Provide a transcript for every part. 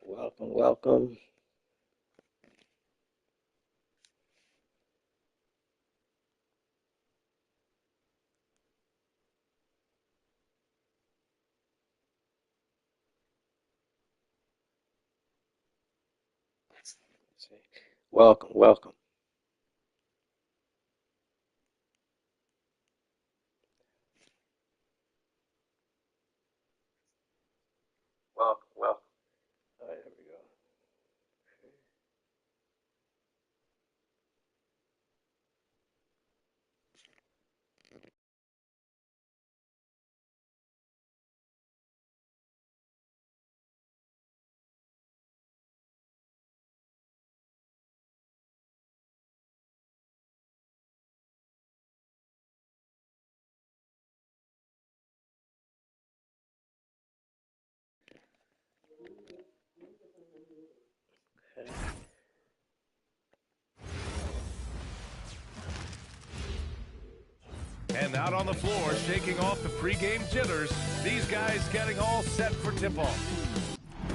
Welcome, welcome. Let's see. Welcome, welcome. Welcome, welcome. All right, there we go. Okay. And out on the floor, shaking off the pregame jitters, these guys getting all set for tip-off.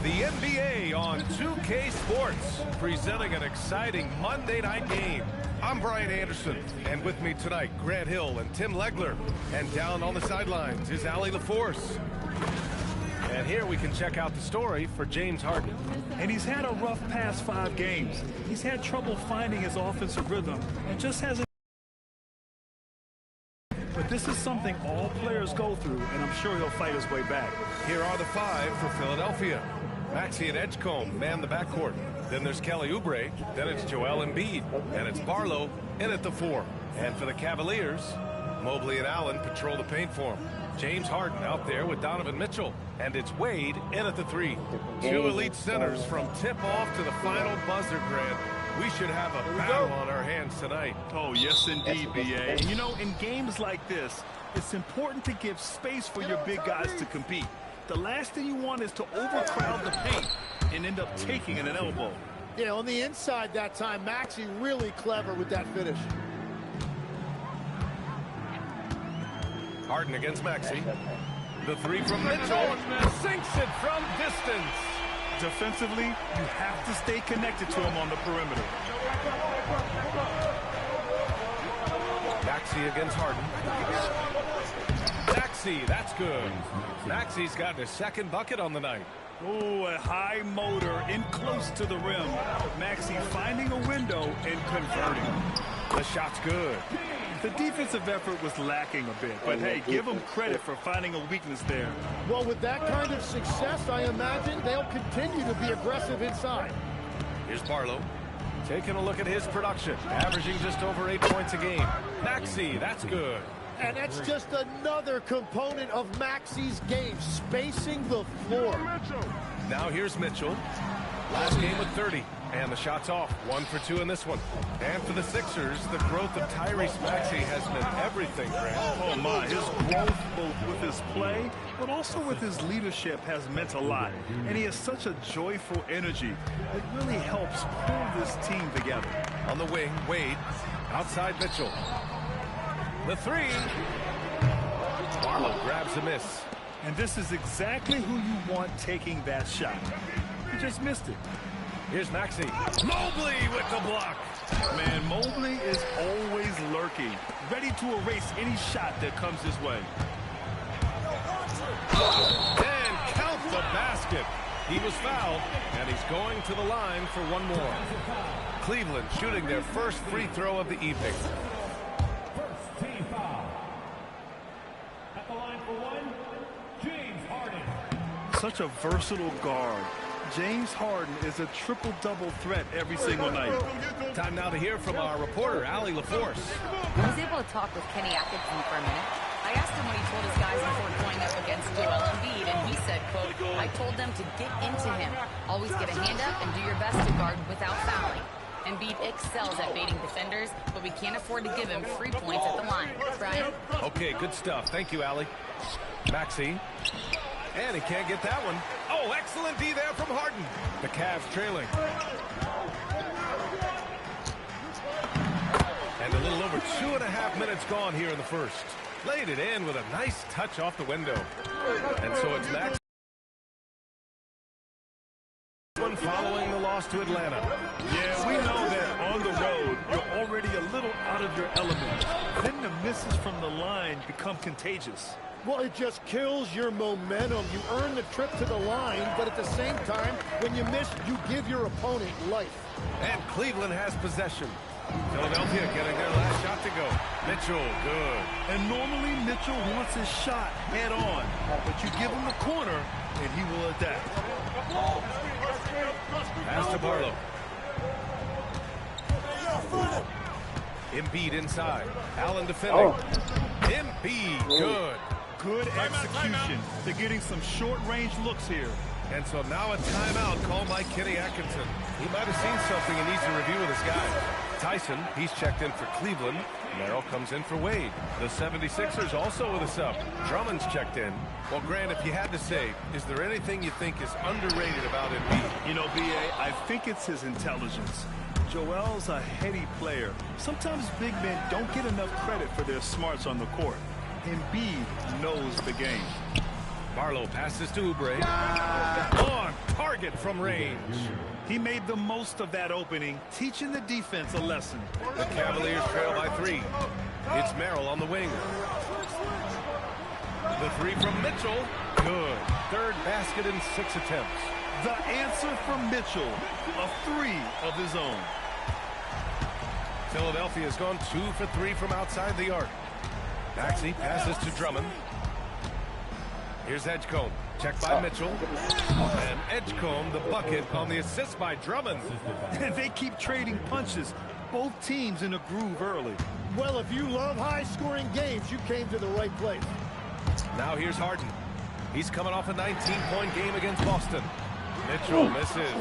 The NBA on 2K Sports, presenting an exciting Monday night game. I'm Brian Anderson, and with me tonight, Grant Hill and Tim Legler. And down on the sidelines is Allie LaForce. And here we can check out the story for James Harden. And he's had a rough past 5 games. He's had trouble finding his offensive rhythm and just hasn't. But this is something all players go through, and I'm sure he'll fight his way back. Here are the 5 for Philadelphia. Maxey and Edgecombe man the backcourt. Then there's Kelly Oubre. Then it's Joel Embiid. And it's Barlow in at the 4. And for the Cavaliers, Mobley and Allen patrol the paint for him. James Harden out there with Donovan Mitchell. And it's Wade in at the 3. 2 elite centers from tip-off to the final buzzer, Grant. We should have a battle on our hands tonight. Oh, yes, indeed, B.A. And, you know, in games like this, it's important to give space for your big guys to compete. The last thing you want is to overcrowd the paint and end up taking an elbow. Yeah, on the inside that time, Maxey really clever with that finish. Harden against Maxey. The 3 from Mitchell. Sinks it from distance. Defensively, you have to stay connected to him on the perimeter. Maxey against Harden. Maxey, that's good. Maxey's got his 2nd bucket on the night. Oh, a high motor in close to the rim. Maxey finding a window and converting. The shot's good. The defensive effort was lacking a bit, but hey, give them credit for finding a weakness there. Well, with that kind of success, I imagine they'll continue to be aggressive inside. Here's Barlow. Taking a look at his production, averaging just over 8 points a game. Maxey, that's good. And that's just another component of Maxey's game, spacing the floor. Now here's Mitchell. Last game with 30. And the shot's off. 1 for 2 in this one. And for the Sixers, the growth of Tyrese Maxey has been everything, Grant. Oh, my. His growth, both with his play, but also with his leadership, has meant a lot. And he has such a joyful energy. It really helps pull this team together. On the wing, Wade. Outside Mitchell. The 3. Barlow grabs a miss. And this is exactly who you want taking that shot. He just missed it. Here's Maxey. Mobley with the block. Man, Mobley is always lurking, ready to erase any shot that comes his way. And count the basket. He was fouled, and he's going to the line for one more. Cleveland shooting their first free throw of the evening. First team foul. At the line for 1, James Harden. Such a versatile guard. James Harden is a triple-double threat every single night. Time now to hear from our reporter, Allie LaForce. I was able to talk with Kenny Atkinson for a minute. I asked him what he told his guys before going up against Joel Embiid, and he said, quote, I told them to get into him. Always get a hand up and do your best to guard without fouling. Embiid excels at baiting defenders, but we can't afford to give him free points at the line. Brian? Okay, good stuff. Thank you, Allie. Maxey. And he can't get that one. Oh, excellent D there from Harden. The Cavs trailing. And a little over 2.5 minutes gone here in the first. Laid it in with a nice touch off the window. And so it's Max. following the loss to Atlanta. Yeah, we know that on the road, you're already a little out of your element. Then the misses from the line become contagious. Well, it just kills your momentum. You earn the trip to the line, but at the same time, when you miss, you give your opponent life. And Cleveland has possession. Philadelphia getting their last shot to go. Mitchell, good. And normally Mitchell wants his shot head on, but you give him the corner, and he will adapt. Pass to Barlow. Embiid inside. Allen defending. Embiid, good. Good execution. They're getting some short-range looks here. And so now a timeout called by Kenny Atkinson. He might have seen something and needs to review with his guys. Tyson, he's checked in for Cleveland. Merrill comes in for Wade. The 76ers also with a sub. Drummond's checked in. Well, Grant, if you had to say, is there anything you think is underrated about Embiid? You know, B.A., I think it's his intelligence. Joel's a heady player. Sometimes big men don't get enough credit for their smarts on the court. Embiid knows the game. Barlow passes to Oubre. On target from range. He made the most of that opening, teaching the defense a lesson. The Cavaliers trail by 3. It's Merrill on the wing. The 3 from Mitchell. Good. Third basket in 6 attempts. The answer from Mitchell, a 3 of his own. Philadelphia has gone 2 for 3 from outside the arc. Maxey passes to Drummond. Here's Edgecombe. Checked by Mitchell. And Edgecombe, the bucket on the assist by Drummond. And they keep trading punches. Both teams in a groove early. Well, if you love high-scoring games, you came to the right place. Now here's Harden. He's coming off a 19-point game against Boston. Mitchell misses.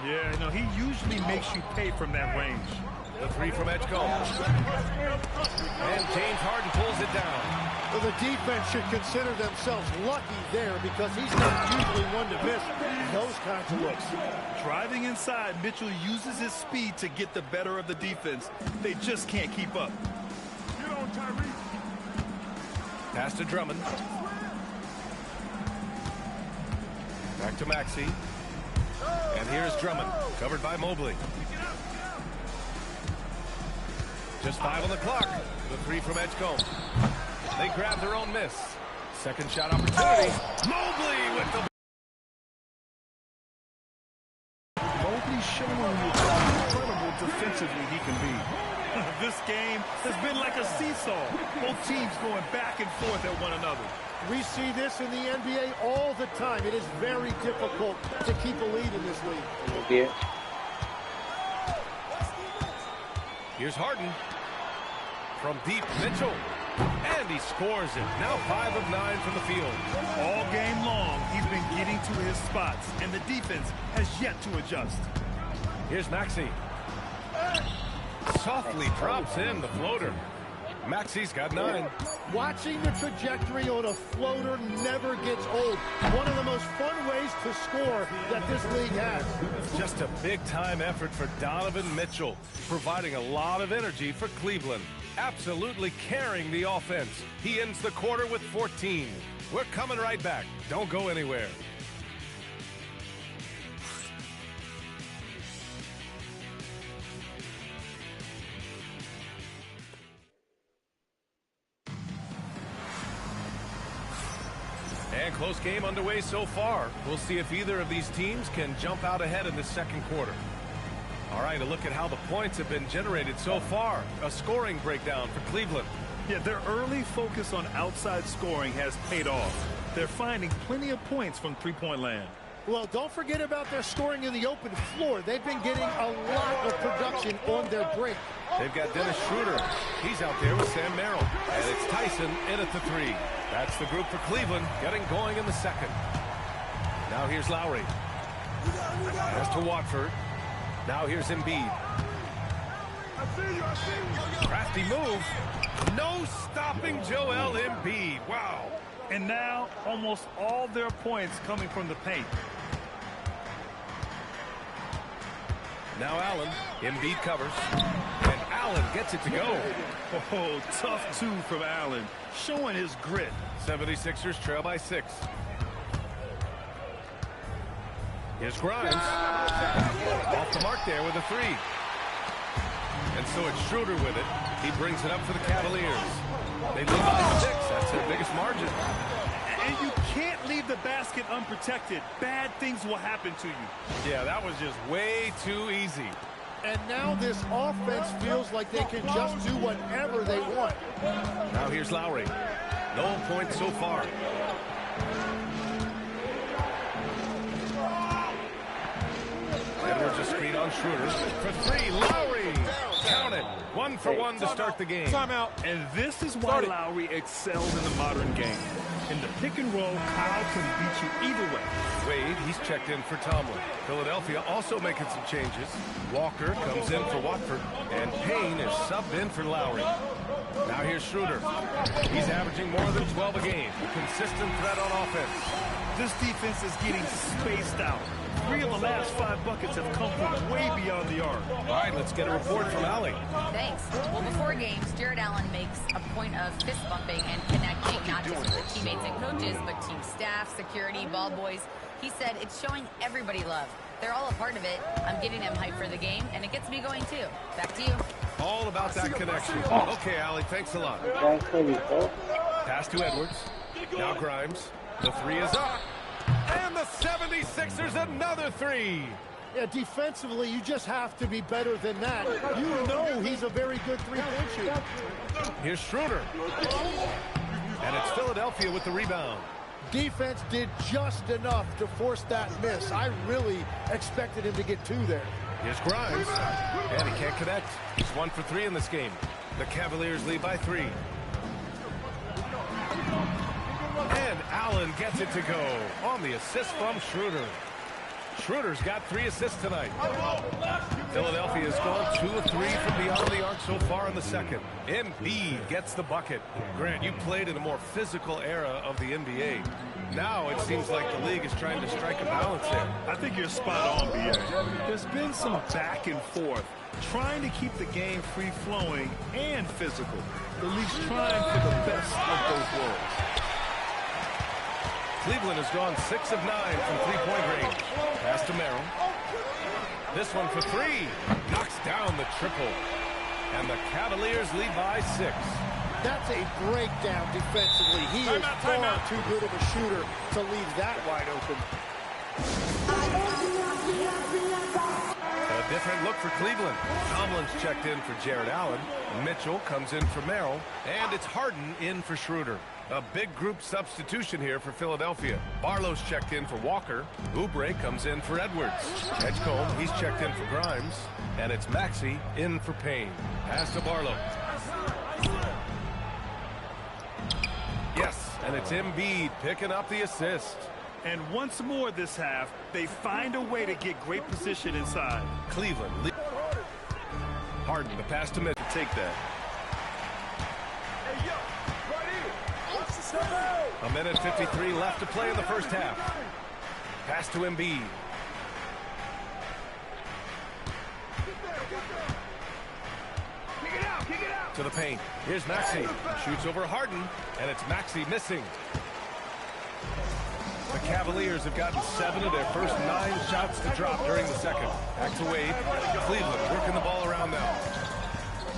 Yeah, no, he usually makes you pay from that range. The 3 from Edgecombe. And James Harden pulls it down. Well, the defense should consider themselves lucky there because he's not usually one to miss those kinds of looks. Driving inside, Mitchell uses his speed to get the better of the defense. They just can't keep up. Get on, Tyrese. Pass to Drummond. Back to Maxey. And here's Drummond, covered by Mobley. Just 5 on the clock. The 3 from Edgecombe. They grab their own miss. Second shot opportunity. Mobley with the... Mobley's showing you how incredible defensively he can be. This game has been like a seesaw. Both teams going back and forth at one another. We see this in the NBA all the time. It is very difficult to keep a lead in this league. Here's Harden. From deep, Mitchell. And he scores it. Now 5 of 9 from the field. All game long, he's been getting to his spots, and the defense has yet to adjust. Here's Maxey. Softly drops in the floater. Maxey's got 9. Watching the trajectory on a floater never gets old. One of the most fun ways to score that this league has. Just a big-time effort for Donovan Mitchell, providing a lot of energy for Cleveland. Absolutely carrying the offense. He ends the quarter with 14. We're coming right back. Don't go anywhere. And close game underway so far. We'll see if either of these teams can jump out ahead in the second quarter. All right, a look at how the points have been generated so far. A scoring breakdown for Cleveland. Yeah, their early focus on outside scoring has paid off. They're finding plenty of points from three-point land. Well, don't forget about their scoring in the open floor. They've been getting a lot of production on their break. They've got Dennis Schroeder. He's out there with Sam Merrill. And it's Tyson in at the 3. That's the group for Cleveland getting going in the second. Now here's Lowry. Pass to Watford. Now here's Embiid. Crafty move. No stopping Joel Embiid. Wow. And now almost all their points coming from the paint. Now Allen. Embiid covers. And Allen gets it to go. Oh, tough 2 from Allen. Showing his grit. 76ers trail by 6. Here's Grimes. Off the mark there with a three. And so it's Schroeder with it. He brings it up for the Cavaliers. They lead by 6. That's their biggest margin. And you can't leave the basket unprotected. Bad things will happen to you. Yeah, that was just way too easy. And now this offense feels like they can just do whatever they want. Now here's Lowry. No points so far. Edwards a screen on Schroeder. For three, Lowry. Count it. 1 for 1 to start the game. Timeout. And this is why Lowry excels in the modern game. In the pick and roll, Kyle can beat you either way. Wade, he's checked in for Tomlin. Philadelphia also making some changes. Walker comes in for Watford. And Payne is subbed in for Lowry. Now here's Schroeder. He's averaging more than 12 a game. A consistent threat on offense. This defense is getting spaced out. 3 of the last 5 buckets have come from way beyond the arc. All right, let's get a report from Allie. Thanks. Well, before games, Jared Allen makes a point of fist bumping and connecting, not just with teammates and coaches, but team staff, security, ball boys. He said it's showing everybody love. They're all a part of it. I'm getting them hyped for the game, and it gets me going too. Back to you. All about that connection. Okay, Allie, thanks a lot. Pass to Edwards. Now Grimes. The three is up. And the 76ers another three. Yeah, defensively, you just have to be better than that. You know he's a very good three-point shooter. Here's Schroeder. And it's Philadelphia with the rebound. Defense did just enough to force that miss. I really expected him to get 2 there. Here's Grimes. And he can't connect. He's 1 for 3 in this game. The Cavaliers lead by 3. And Allen gets it to go on the assist from Schroeder. Schroeder's got 3 assists tonight. Philadelphia has gone 2 of 3 from beyond the arc so far in the second. Embiid gets the bucket. Grant, you played in a more physical era of the NBA. Now it seems like the league is trying to strike a balance there. I think you're spot on, BA. There's been some back and forth, trying to keep the game free-flowing and physical. The league's trying for the best of both worlds. Cleveland has gone 6 of 9 from three-point range. Pass to Merrill. This one for 3. Knocks down the triple. And the Cavaliers lead by 6. That's a breakdown defensively. He is far too good of a shooter to leave that wide open. A different look for Cleveland. Tomlin's checked in for Jared Allen. Mitchell comes in for Merrill. And it's Harden in for Schroeder. A big group substitution here for Philadelphia. Barlow's checked in for Walker. Oubre comes in for Edwards. Edgecombe, he's checked in for Grimes. And it's Maxey in for Payne. Pass to Barlow. Yes, and it's Embiid picking up the assist. And once more this half, they find a way to get great position inside. Cleveland. Harden, the pass to Mitchell. Take that. A minute 53 left to play in the first half. Pass to Embiid. To the paint. Here's Maxey. Shoots over Harden, and it's Maxey missing. The Cavaliers have gotten 7 of their first 9 shots to drop during the second. Back to Wade. Cleveland working the ball around now.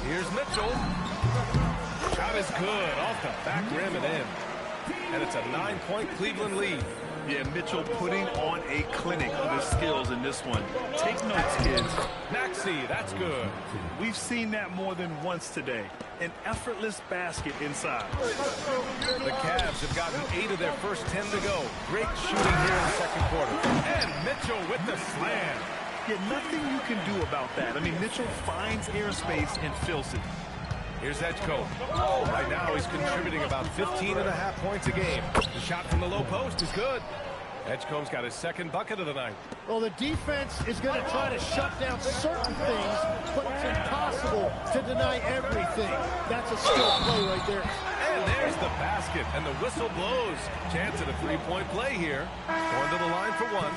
Here's Mitchell. Shot is good. Off the back rim and in. And it's a 9-point Cleveland lead. Yeah, Mitchell putting on a clinic with his skills in this one. Take notes, kids. Maxey, that's good. We've seen that more than once today. An effortless basket inside. The Cavs have gotten 8 of their first 10 to go. Great shooting here in the second quarter. And Mitchell with the slam. Yeah, nothing you can do about that. I mean, Mitchell finds airspace and fills it. Here's Edgecombe. Right now he's contributing about 15.5 points a game. The shot from the low post is good. Edgecombe's got his second bucket of the night. Well, the defense is going to try to shut down certain things, but it's impossible to deny everything. That's a skill play right there. And there's the basket, and the whistle blows. Chance at a three-point play here. Going to the line for one.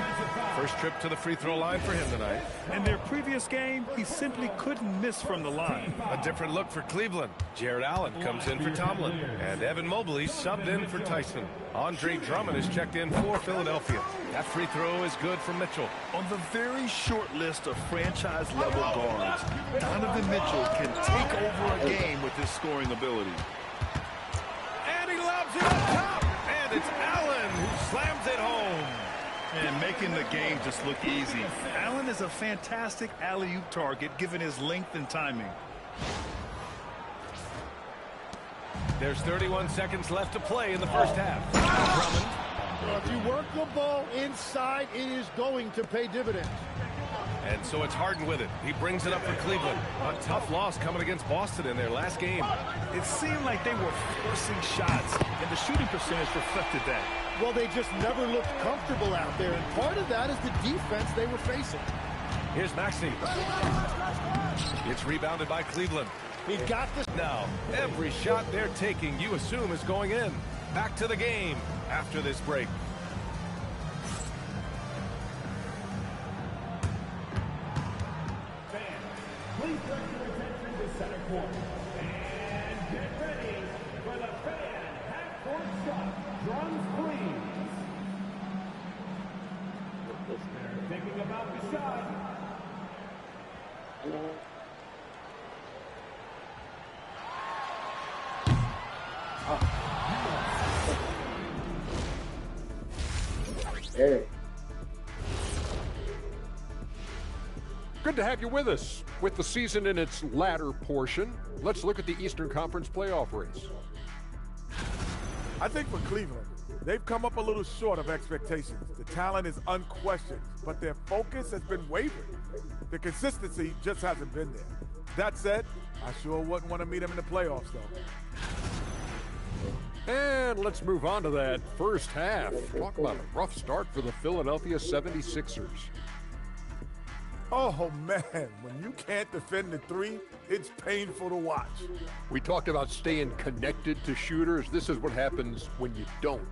First trip to the free throw line for him tonight. In their previous game, he simply couldn't miss from the line. A different look for Cleveland. Jared Allen comes in for Tomlin. And Evan Mobley subbed in for Tyson. Andre Drummond is checked in for Philadelphia. That free throw is good for Mitchell. On the very short list of franchise-level guards, Donovan Mitchell can take over a game with his scoring ability. And he lobs it up top. And it's Allen who slams it home. And making the game just look easy. Allen is a fantastic alley-oop target given his length and timing. There's 31 seconds left to play in the first half. Drummond. Well, if you work the ball inside, it is going to pay dividends. And so it's Harden with it. He brings it up for Cleveland. A tough loss coming against Boston in their last game. It seemed like they were forcing shots, and the shooting percentage reflected that. Well, they just never looked comfortable out there, and part of that is the defense they were facing. Here's Maxey. It's rebounded by Cleveland. He got this. Now, every shot they're taking, you assume, is going in. Back to the game after this break. Please direct your attention to center court. And get ready for the fan half-court shot. Drums, please. Thinking about the shot. Hey. Good to have you with us. With the season in its latter portion, let's look at the Eastern Conference playoff race. I think for Cleveland, they've come up a little short of expectations. The talent is unquestioned, but their focus has been wavering. The consistency just hasn't been there. That said, I sure wouldn't want to meet them in the playoffs, though. And let's move on to that first half. Talk about a rough start for the Philadelphia 76ers. Oh, man, when you can't defend the three, it's painful to watch. We talked about staying connected to shooters. This is what happens when you don't.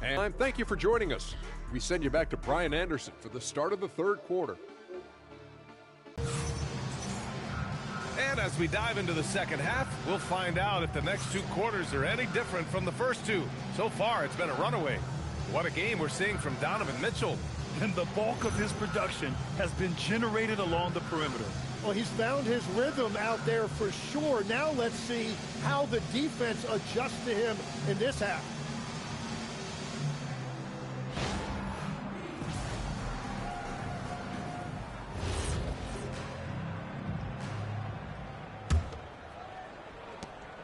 And thank you for joining us. We send you back to Brian Anderson for the start of the third quarter. And as we dive into the second half, we'll find out if the next two quarters are any different from the first two. So far, it's been a runaway. What a game we're seeing from Donovan Mitchell. And the bulk of his production has been generated along the perimeter. Well, he's found his rhythm out there for sure. Now let's see how the defense adjusts to him in this half.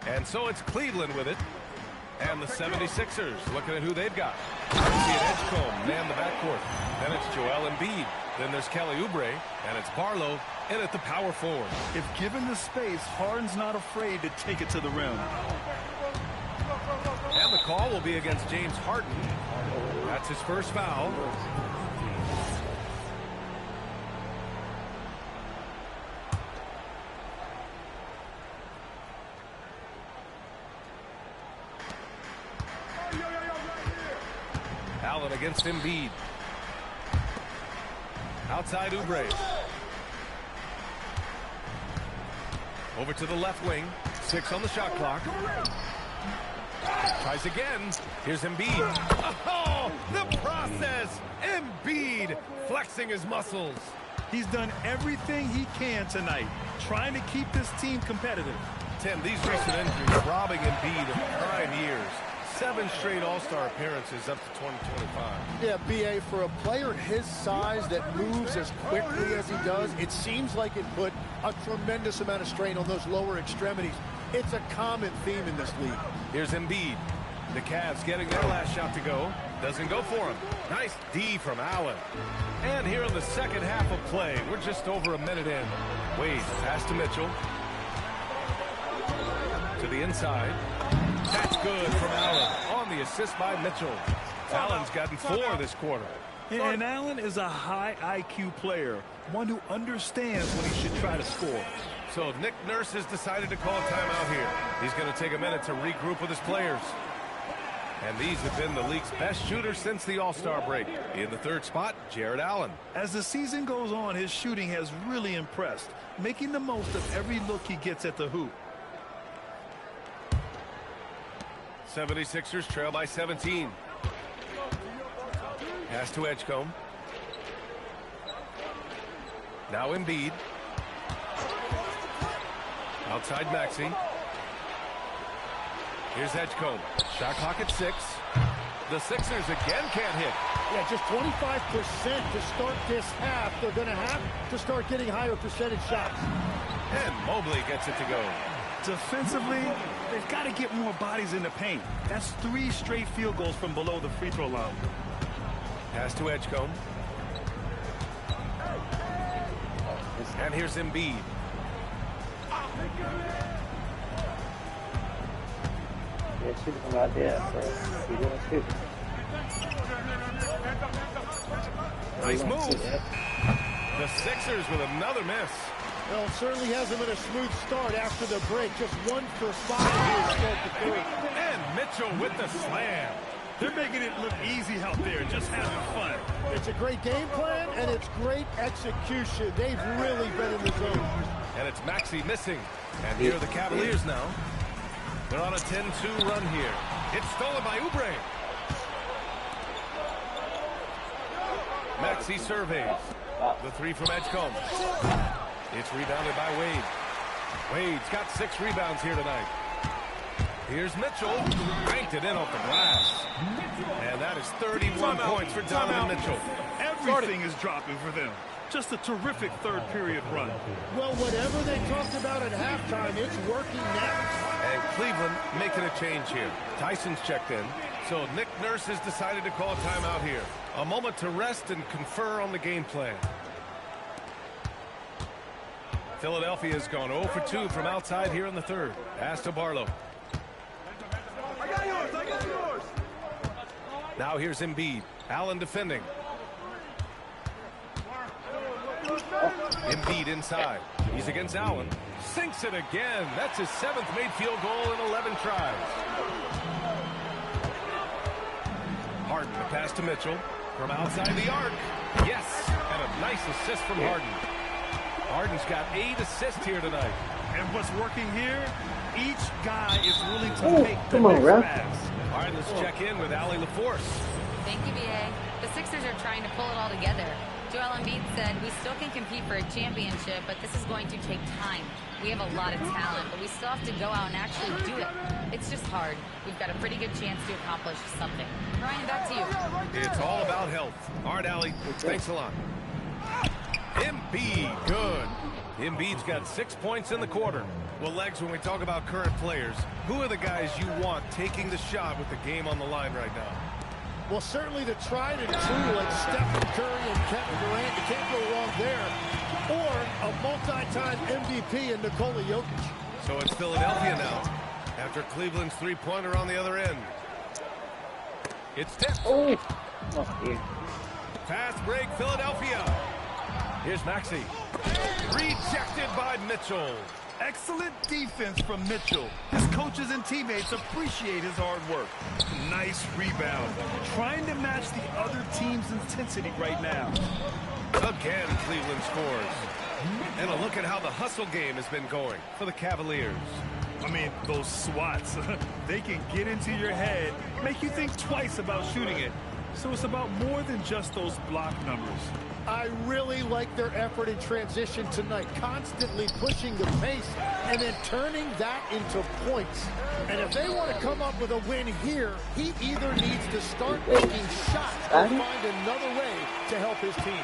And so it's Cleveland with it. And the 76ers looking at who they've got. Maxey and Edgecombe man the backcourt. Then it's Joel Embiid. Then there's Kelly Oubre. And it's Barlow in at the power forward. If given the space, Harden's not afraid to take it to the rim. And the call will be against James Harden. That's his first foul. Allen against Embiid. Outside Oubre. Over to the left wing. 6 on the shot clock. Tries again. Here's Embiid. Oh, the process. Embiid flexing his muscles. He's done everything he can tonight, trying to keep this team competitive. Tim, these recent injuries robbing Embiid of prime years. 7 straight All-Star appearances up to 2025. Yeah, B.A., for a player his size that moves as quickly as he does, it seems like it put a tremendous amount of strain on those lower extremities. It's a common theme in this league. Here's Embiid. The Cavs getting their last shot to go. Doesn't go for him. Nice D from Allen. And here in the second half of play, we're just over a minute in. Wade pass to Mitchell. To the inside. That's good from Allen on the assist by Mitchell. Allen's gotten 4 this quarter. And Allen is a high IQ player, one who understands when he should try to score. So Nick Nurse has decided to call a timeout here. He's going to take a minute to regroup with his players. And these have been the league's best shooters since the All-Star break. In the third spot, Jared Allen. As the season goes on, his shooting has really impressed, making the most of every look he gets at the hoop. 76ers trail by 17. Pass to Edgecombe. Now Embiid. Outside Maxey. Here's Edgecombe. Shot clock at 6. The Sixers again can't hit. Yeah, just 25% to start this half. They're going to have to start getting higher percentage shots. And Mobley gets it to go. Defensively, they've got to get more bodies in the paint. That's 3 straight field goals from below the free throw line. Pass to Edgecombe. And here's Embiid. Yeah, shoot from right there. So you're gonna shoot. Nice move. The Sixers with another miss. Well, it certainly hasn't been a smooth start after the break. Just 1 for 5 to start the 3. And Mitchell with the slam. They're making it look easy out there, just having fun. It's a great game plan, and it's great execution. They've really been in the zone. And it's Maxey missing. And here are the Cavaliers now. They're on a 10-2 run here. It's stolen by Oubre. Maxey surveys. The 3 from Edgecombe. It's rebounded by Wade. Wade's got 6 rebounds here tonight. Here's Mitchell. Banked it in off the glass. And that is 31 points for Donovan Mitchell. Everything is dropping for them. Just a terrific third period run. Well, whatever they talked about at halftime, it's working now. And Cleveland making a change here. Tyson's checked in. So Nick Nurse has decided to call a timeout here. A moment to rest and confer on the game plan. Philadelphia has gone 0 for 2 from outside here in the third. Pass to Barlow. I got yours. Now here's Embiid. Allen defending. Embiid inside. He's against Allen. Sinks it again. That's his 7th made field goal in 11 tries. Harden, the pass to Mitchell. From outside the arc. Yes. And a nice assist from Harden. Harden's got 8 assists here tonight. And what's working here? Each guy is willing to make the next pass. All right, let's check in with Allie LaForce. Thank you, B.A. The Sixers are trying to pull it all together. Joel Embiid said, we still can compete for a championship, but this is going to take time. We have a lot of talent, but we still have to go out and actually do it. It's just hard. We've got a pretty good chance to accomplish something. Ryan, back to you. It's all about health. All right, Allie, thanks a lot. Embiid, good. Embiid's got 6 points in the quarter. Well, Legs, when we talk about current players, who are the guys you want taking the shot with the game on the line right now? Well, certainly the tried and true like Stephen Curry and Kevin Durant. You can't go wrong there. Or a multi-time MVP in Nikola Jokic. So it's Philadelphia now, after Cleveland's three-pointer on the other end. It's tipped. Oh, Fast break, Philadelphia. Here's Maxey. Rejected by Mitchell. Excellent defense from Mitchell. His coaches and teammates appreciate his hard work. Nice rebound. Trying to match the other team's intensity right now. Again, Cleveland scores. And a look at how the hustle game has been going for the Cavaliers. I mean, those swats, they can get into your head, make you think twice about shooting it. So it's about more than just those block numbers. I really like their effort in transition tonight, constantly pushing the pace and then turning that into points. And if they want to come up with a win here, he either needs to start making shots or find another way to help his team.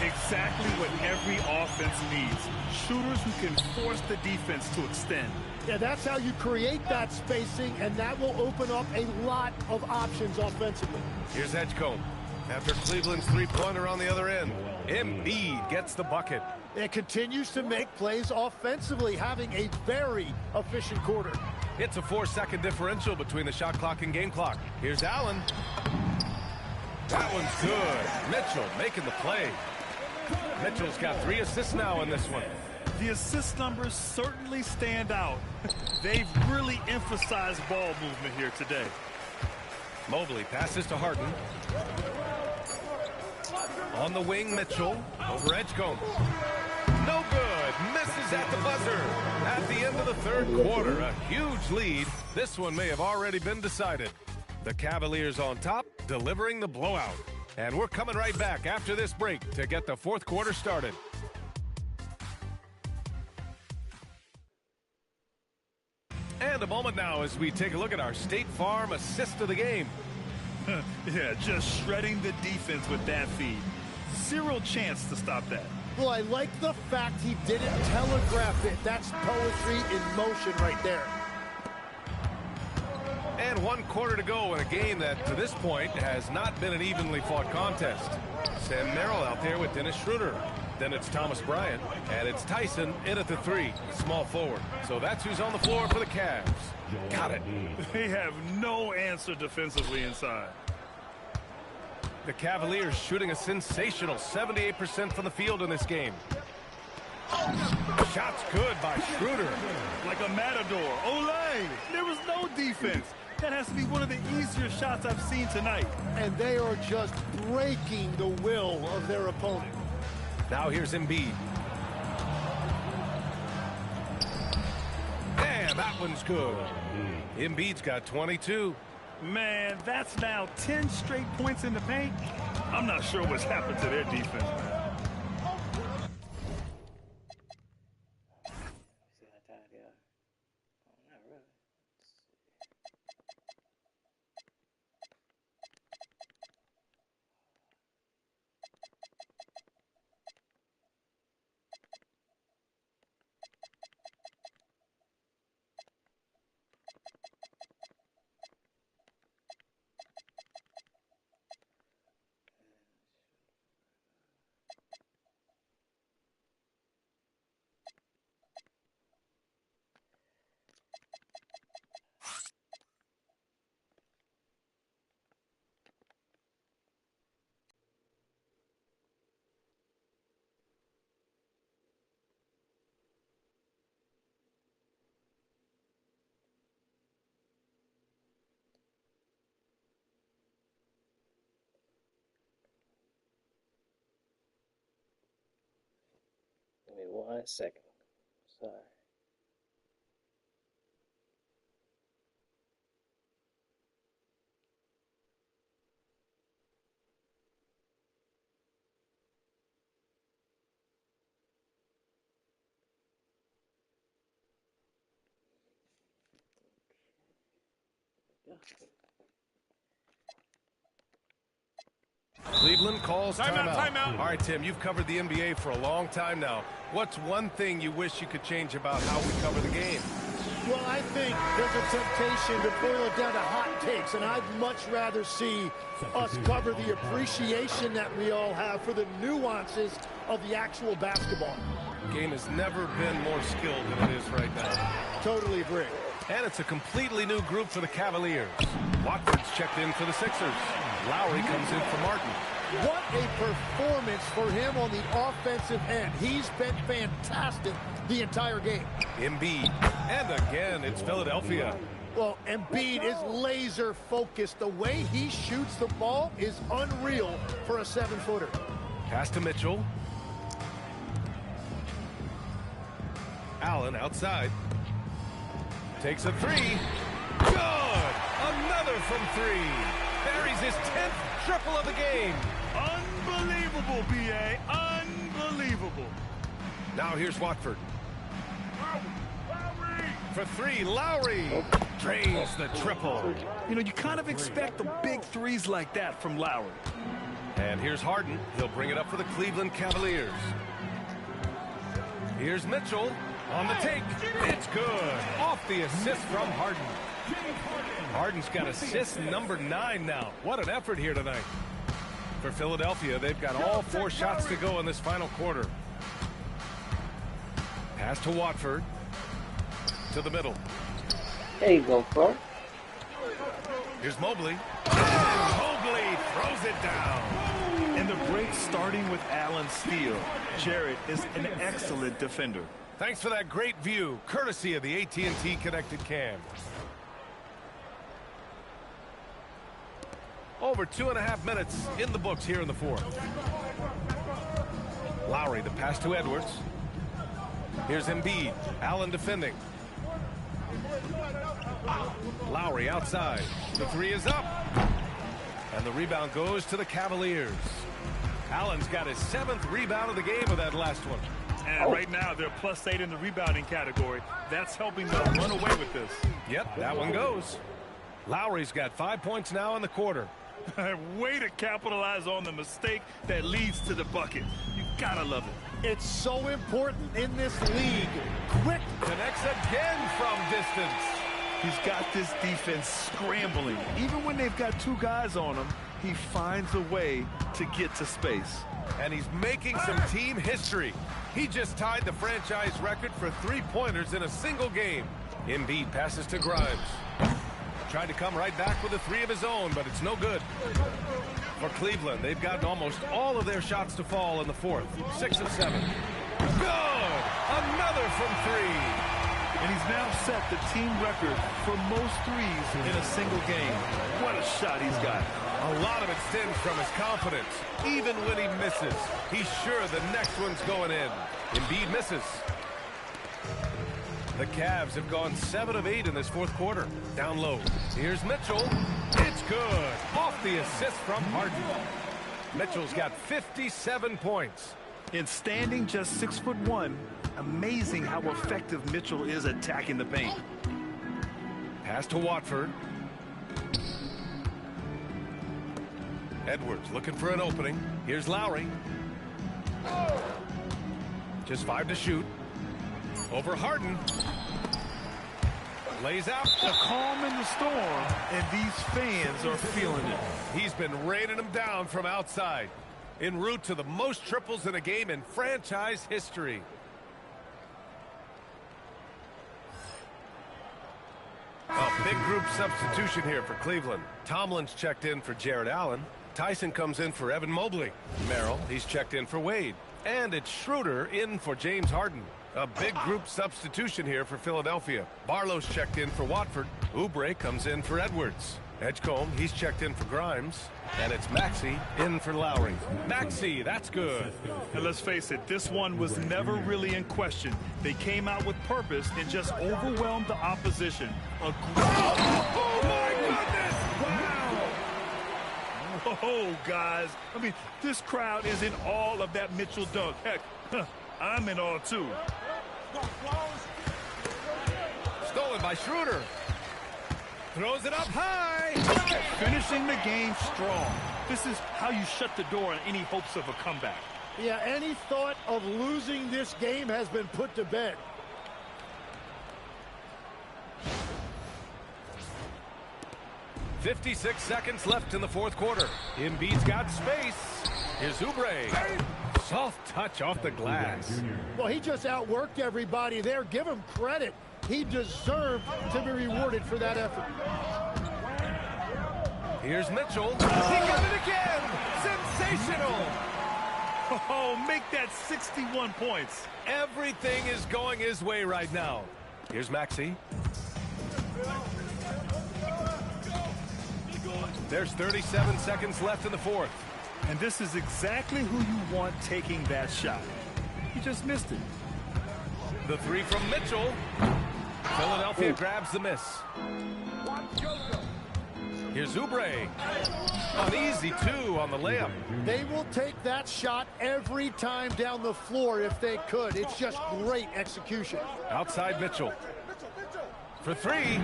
Exactly what every offense needs. Shooters who can force the defense to extend. Yeah, that's how you create that spacing, and that will open up a lot of options offensively. Here's Edgecombe. After Cleveland's three-pointer on the other end, Embiid gets the bucket. It continues to make plays offensively, having a very efficient quarter. It's a 4-second differential between the shot clock and game clock. Here's Allen. That one's good. Mitchell making the play. Mitchell's got 3 assists now in this one. The assist numbers certainly stand out. They've really emphasized ball movement here today. Mobley passes to Harden. On the wing, Mitchell. Over Edgecombe. No good. Misses at the buzzer. At the end of the third quarter, a huge lead. This one may have already been decided. The Cavaliers on top, delivering the blowout. And we're coming right back after this break to get the fourth quarter started. And a moment now as we take a look at our State Farm assist of the game. Yeah, just shredding the defense with that feed. Zero chance to stop that. Well, I like the fact he didn't telegraph it. That's poetry in motion right there. And 1 quarter to go in a game that, to this point, has not been an evenly fought contest. Sam Merrill out there with Dennis Schroeder. Then it's Thomas Bryant, and it's Tyson in at the 3, small forward. So that's who's on the floor for the Cavs. Got it. They have no answer defensively inside. The Cavaliers shooting a sensational 78% from the field in this game. Shots good by Schroeder. Like a matador. Olay! There was no defense. That has to be one of the easier shots I've seen tonight. And they are just breaking the will of their opponent. Now here's Embiid. And that one's good. Embiid's got 22. Man, that's now 10 straight points in the paint. I'm not sure what's happened to their defense, man. Give me 1 second. Sorry. Cleveland calls timeout. Timeout. All right, Tim, you've covered the NBA for a long time now. What's one thing you wish you could change about how we cover the game? Well, I think there's a temptation to boil it down to hot takes, and I'd much rather see us cover the appreciation that we all have for the nuances of the actual basketball. The game has never been more skilled than it is right now. Totally agree. And it's a completely new group for the Cavaliers. Watford's checked in for the Sixers. Lowry comes in for Martin. What a performance for him on the offensive end. He's been fantastic the entire game. Embiid. And again, it's Philadelphia. Well, Embiid is laser focused. The way he shoots the ball is unreal for a 7-footer. Pass to Mitchell. Allen outside. Takes a 3. Good! Another from 3. Buries his 10th triple of the game. Unbelievable, B.A. Unbelievable. Now here's Watford. For 3, Lowry drains the triple. You know, you kind of expect the big threes like that from Lowry. And here's Harden. He'll bring it up for the Cleveland Cavaliers. Here's Mitchell on the take. It's good. Off the assist from Harden. Harden's got assist number 9 now. What an effort here tonight. For Philadelphia, they've got all 4 shots to go in this final quarter. Pass to Watford. To the middle. There you go, Clark. Here's Mobley. And Mobley throws lays it down. And the break starting with Allen Steele. Jarrett is an excellent defender. Thanks for that great view, courtesy of the AT&T Connected Cam. Over 2.5 minutes in the books here in the fourth. Lowry, the pass to Edwards. Here's Embiid. Allen defending. Lowry outside. The three is up. And the rebound goes to the Cavaliers. Allen's got his 7th rebound of the game with that last one. And right now, they're +8 in the rebounding category. That's helping them run away with this. Yep, that one goes. Lowry's got 5 points now in the quarter. Way to capitalize on the mistake that leads to the bucket. You gotta love it. It's so important in this league. Quick. Connects again from distance. He's got this defense scrambling. Even when they've got 2 guys on him, he finds a way to get to space. And he's making some team history. He just tied the franchise record for 3-pointers in a single game. Embiid passes to Grimes. Tried to come right back with a 3 of his own, but it's no good. For Cleveland, they've gotten almost all of their shots to fall in the fourth. 6 of 7. Good! Another from 3. And he's now set the team record for most threes in a single game. What a shot he's got. A lot of it stems from his confidence. Even when he misses, he's sure the next one's going in. Embiid misses. The Cavs have gone 7 of 8 in this fourth quarter. Down low. Here's Mitchell. It's good. Off the assist from Harden. Mitchell's got 57 points. In standing just 6'1", amazing how effective Mitchell is attacking the paint. Pass to Watford. Edwards looking for an opening. Here's Lowry. Just 5 to shoot. Over Harden. Lays out. The calm in the storm, and these fans are feeling it. He's been raining them down from outside. En route to the most triples in a game in franchise history. A big group substitution here for Cleveland. Tomlin's checked in for Jarrett Allen. Tyson comes in for Evan Mobley. Merrill, he's checked in for Wade. And it's Schroeder in for James Harden. A big group substitution here for Philadelphia. Barlow's checked in for Watford. Oubre comes in for Edwards. Edgecombe, he's checked in for Grimes. And it's Maxey in for Lowry. Maxey, that's good. And let's face it, this one was never really in question. They came out with purpose and just overwhelmed the opposition. Oh, my goodness! Wow! Oh, guys. I mean, this crowd is in awe of that Mitchell dunk. Heck, I'm in awe, too. Stolen by Schroeder. Throws it up high. Finishing the game strong. This is how you shut the door on any hopes of a comeback. Yeah, any thought of losing this game has been put to bed. .56 seconds left in the fourth quarter. Embiid's got space. Here's Oubre. Soft touch off the glass. Well, he just outworked everybody there. Give him credit. He deserved to be rewarded for that effort. Here's Mitchell. He got it again. Sensational. Oh, make that 61 points. Everything is going his way right now. Here's Maxey. There's 37 seconds left in the fourth. And this is exactly who you want taking that shot. He just missed it. The 3 from Mitchell. Philadelphia grabs the miss. Here's Oubre. An easy 2 on the layup. They will take that shot every time down the floor if they could. It's just great execution. Outside Mitchell. For 3. And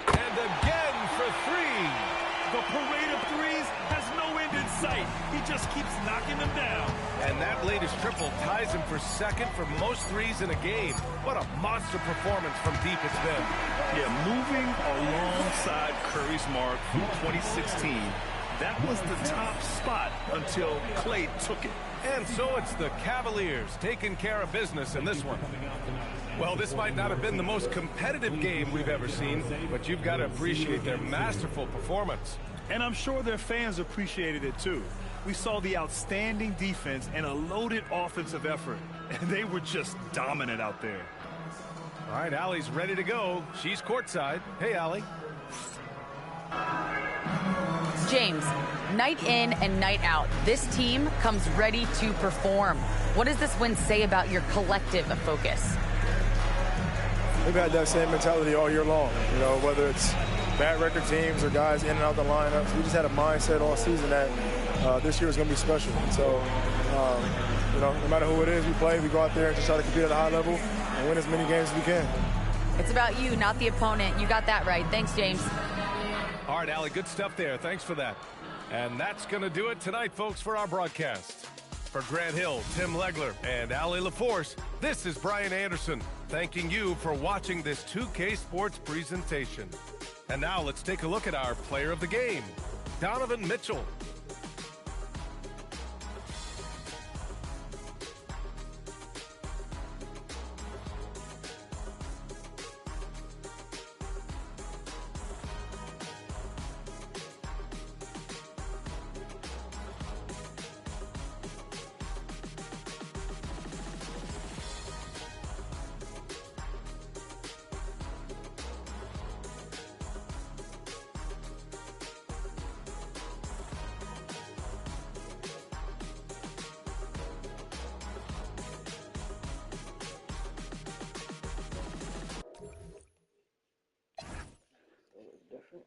again for 3. The parade of threes has no end in sight. He just keeps knocking them down. And that latest triple ties him for second for most threes in a game. What a monster performance from deep it's been. Yeah, moving alongside Curry's mark from 2016. That was the top spot until Klay took it. And so it's the Cavaliers taking care of business in this one. Well, this might not have been the most competitive game we've ever seen, but you've got to appreciate their masterful performance. And I'm sure their fans appreciated it too. We saw the outstanding defense and a loaded offensive effort, and they were just dominant out there. All right, Allie's ready to go. She's courtside. Hey, Allie. James, night in and night out, this team comes ready to perform. What does this win say about your collective focus? We've had that same mentality all year long, you know, whether it's bad record teams or guys in and out the lineups. We just had a mindset all season that this year is going to be special. So, you know, no matter who it is we play, we go out there and just try to compete at a high level and win as many games as we can. It's about you, not the opponent. You got that right. Thanks, James. All right, Allie, good stuff there. Thanks for that. And that's going to do it tonight, folks, for our broadcast. For Grant Hill, Tim Legler, and Allie LaForce, this is Brian Anderson, thanking you for watching this 2K Sports presentation. And now let's take a look at our player of the game, Donovan Mitchell. Different.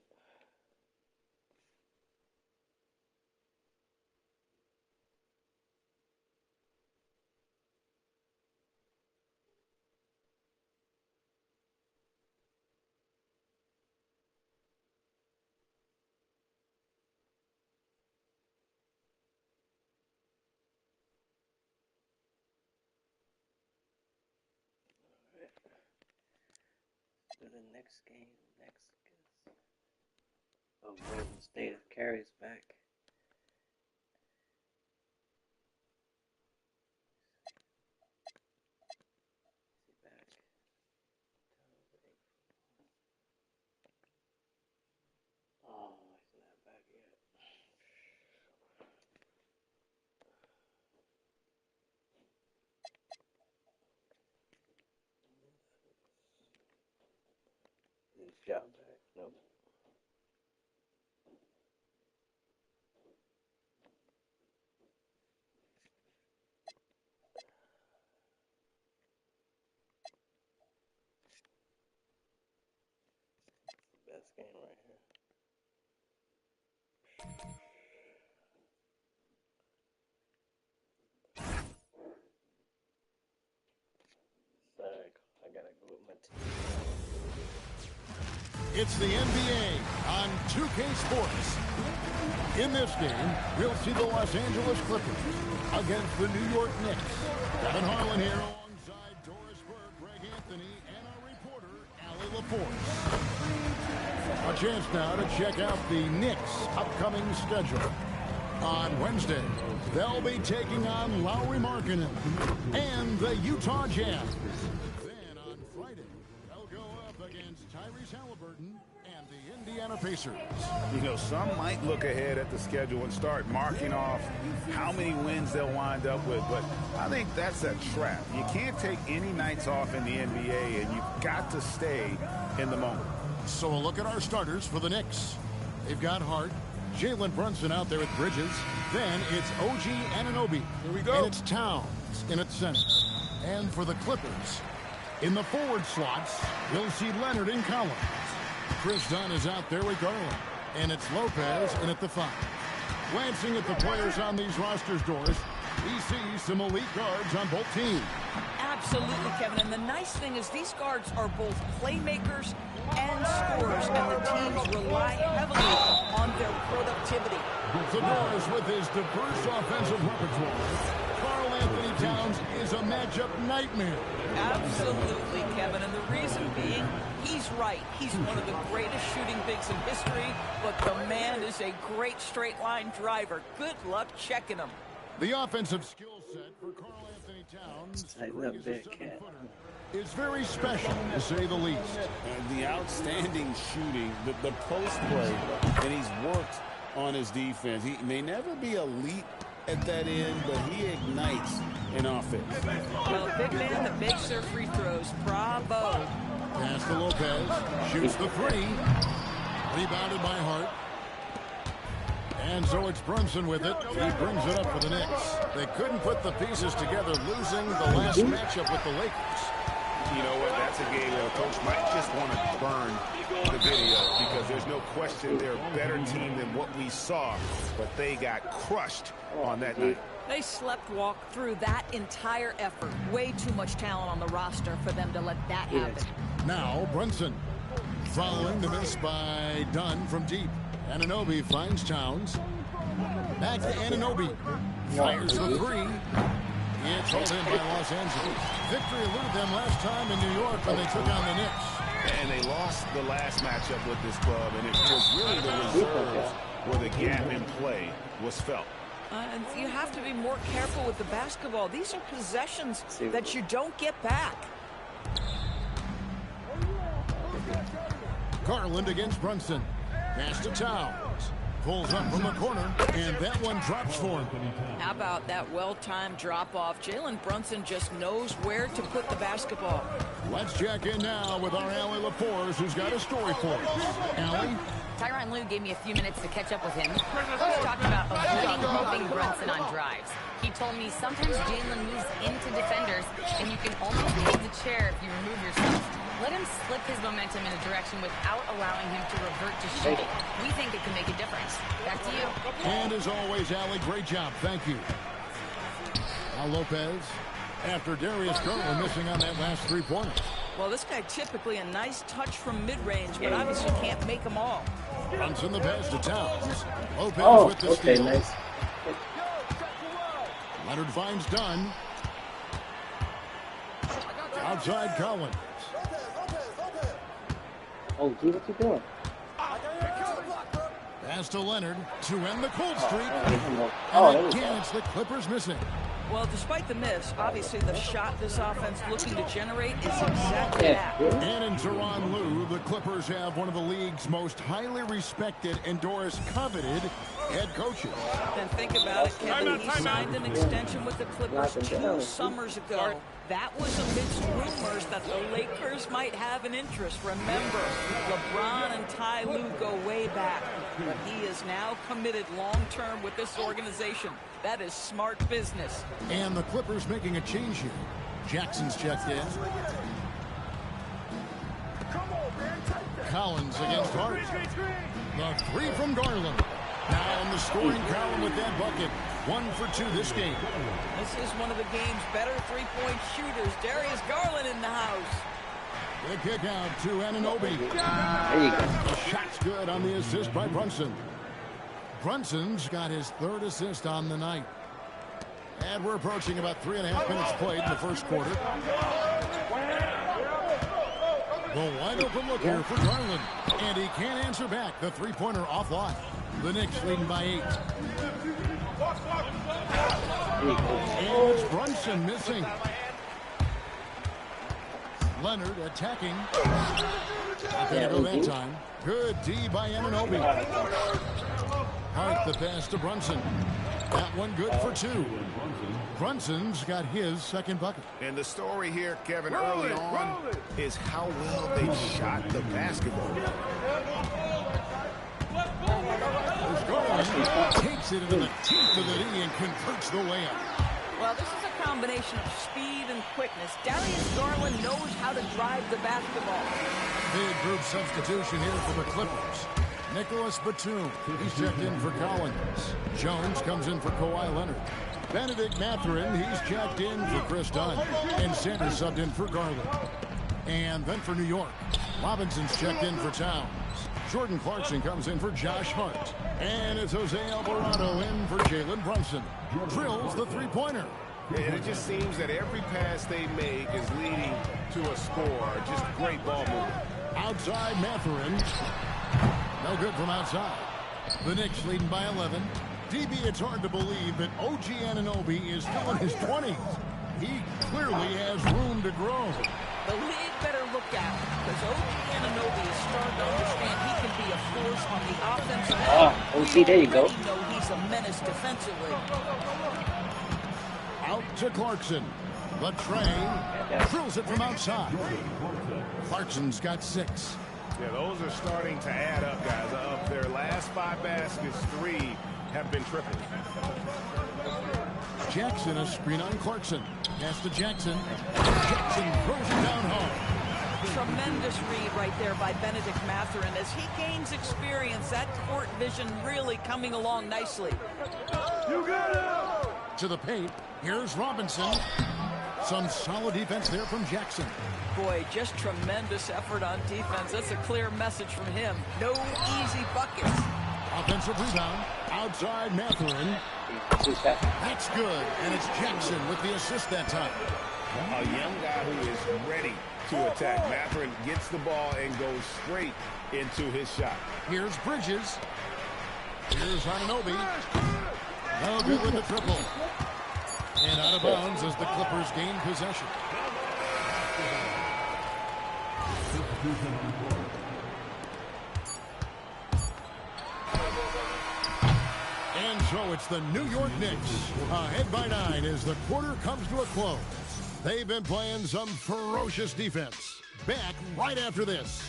To the next game. Next is Golden State carries back. Oh, he's not back yet. Is Ja back? Nope. Best game right here. Sorry, I gotta go with my team. It's the NBA on 2K Sports. In this game, we'll see the Los Angeles Clippers against the New York Knicks. Kevin Harlan here alongside Doris Burke, Greg Anthony, and our reporter, Allie LaForce. A chance now to check out the Knicks' upcoming schedule. On Wednesday, they'll be taking on Lauri Markkanen and the Utah Jazz. Then on Friday, they'll go up against Tyrese Halliburton and the Indiana Pacers. You know, some might look ahead at the schedule and start marking off how many wins they'll wind up with, but I think that's a trap. You can't take any nights off in the NBA, and you've got to stay in the moment. So a look at our starters for the Knicks. They've got Hart, Jalen Brunson out there with Bridges. Then it's OG Anunoby. Here we go. And it's Towns in at center. And for the Clippers, in the forward slots, you'll see Leonard and Collins. Chris Dunn is out there with Garland. And it's Lopez in at the 5. Glancing at the players on these rosters, Doris, we see some elite guards on both teams. Absolutely, Kevin. And the nice thing is these guards are both playmakers and scorers, and the teams rely heavily on their productivity. So Doris, with his diverse offensive repertoire, Karl Anthony Towns is a matchup nightmare. Absolutely, Kevin. And the reason being, he's right. He's one of the greatest shooting bigs in history, but the man is a great straight-line driver. Good luck checking him. The offensive skill set for Karl Anthony Tighten up there, Cat. It's very special, to say the least. The outstanding shooting, the post play, and he's worked on his defense. He may never be elite at that end, but he ignites an offense. Well, big man that makes their free throws. Bravo. Pass to Lopez. Shoots the three. Rebounded by Hart. And so it's Brunson with it. He brings it up for the Knicks. They couldn't put the pieces together, losing the last matchup with the Lakers. You know what? That's a game where a coach might just want to burn the video because there's no question they're a better team than what we saw, but they got crushed on that night. They sleptwalk through that entire effort. Way too much talent on the roster for them to let that happen. Now Brunson, following the miss by Dunn from deep. Anunoby finds Towns. Back to Anunoby. Fires the three. It's hauled in by Los Angeles. Victory eluded them last time in New York when they took on the Knicks. And they lost the last matchup with this club, and it was really the reserves where the gap in play was felt. And you have to be more careful with the basketball. These are possessions that you don't get back. Garland against Brunson. Pass to Towns. Pulls up from the corner, and that one drops for him. How about that well-timed drop-off? Jalen Brunson just knows where to put the basketball. Let's check in now with our Allie Lapores, who's got a story for us. Allie? Tyronn Lue gave me a few minutes to catch up with him. He talked about avoiding helping Brunson on drives. He told me sometimes Jalen moves into defenders, and you can only leave the chair if you remove yourself. Let him slip his momentum in a direction without allowing him to revert to shooting. We think it can make a difference. Back to you. And as always, Allie, great job. Thank you. Now Lopez, after Darius Garland missing on that last three-pointer. Well, this guy typically a nice touch from mid-range, but obviously can't make them all. Brunson the pass to Towns. Lopez with the steal. Nice. Leonard finds Dunn. Outside Collins. Oh, G, what you doing? Pass to Leonard to end the cold streak. Oh, And again, it's the Clippers missing. Well, despite the miss, obviously the shot this offense looking to generate is exactly that. And in Tyronn Lue, the Clippers have one of the league's most highly respected and Doris coveted head coaches. And think about it, Kevin. He signed an extension with the Clippers 2 summers ago. That was amidst rumors that the Lakers might have an interest. Remember, LeBron and Ty Lue go way back. But he is now committed long-term with this organization. That is smart business. And the Clippers making a change here. Jackson's checked in. Collins against Hart. The three from Garland. Now in the scoring column with that bucket. 1 for 2 this game. This is one of the game's better three-point shooters. Darius Garland in the house. The kick out to Anunoby. There you go. Shot's good on the assist by Brunson. Brunson's got his 3rd assist on the night. And we're approaching about 3.5 minutes played in the first quarter. The wide open look here for Garland. And he can't answer back. The three-pointer offline. The Knicks leading by 8. And it's Brunson missing. Leonard attacking. Not gonna go that time. Good D by Anunoby. Hart the pass to Brunson. That one good for 2. Brunson's got his 2nd bucket. And the story here, Kevin, early on is how well they shot the basketball. Garland takes it into the teeth of the knee and converts the layup. Well, this is a combination of speed and quickness. Darius Garland knows how to drive the basketball. Big group substitution here for the Clippers. Nicholas Batum, he's checked in for Collins. Jones comes in for Kawhi Leonard. Benedict Mathurin, he's checked in for Chris Dunn. And Sanders subbed in for Garland. And then for New York, Robinson's checked in for Towns. Jordan Clarkson comes in for Josh Hart. And it's Jose Alvarado in for Jalen Brunson. Drills the three-pointer. And it just seems that every pass they make is leading to a score. Just great ball movement. Outside Mathurin. No good from outside. The Knicks leading by 11. DB, it's hard to believe that OG Anunoby is still in his 20s. He clearly has room to grow. The league better look out, because OG Anunoby is starting to understand he can be a force on the offensive end. OG, there you go. We know he's a menace defensively. Out to Clarkson. Latrey drills it from outside. Clarkson's got 6. Yeah, those are starting to add up, guys. Of their last 5 baskets, 3 have been triples. Jackson, a screen on Clarkson. Pass to Jackson. Jackson throws it down home. Tremendous read right there by Benedict Mathurin. As he gains experience, that court vision really coming along nicely. You got it! To the paint. Here's Robinson. Some solid defense there from Jackson. Boy, just tremendous effort on defense. That's a clear message from him. No easy buckets. Offensive rebound. Outside Mathurin. That's good. And it's Jackson with the assist that time. A young guy who is ready to attack. Mathurin gets the ball and goes straight into his shot. Here's Bridges. Here's Anunoby. No good with the triple. And out of bounds as the Clippers gain possession. And so it's the New York Knicks ahead by 9 as the quarter comes to a close. They've been playing some ferocious defense. Back right after this.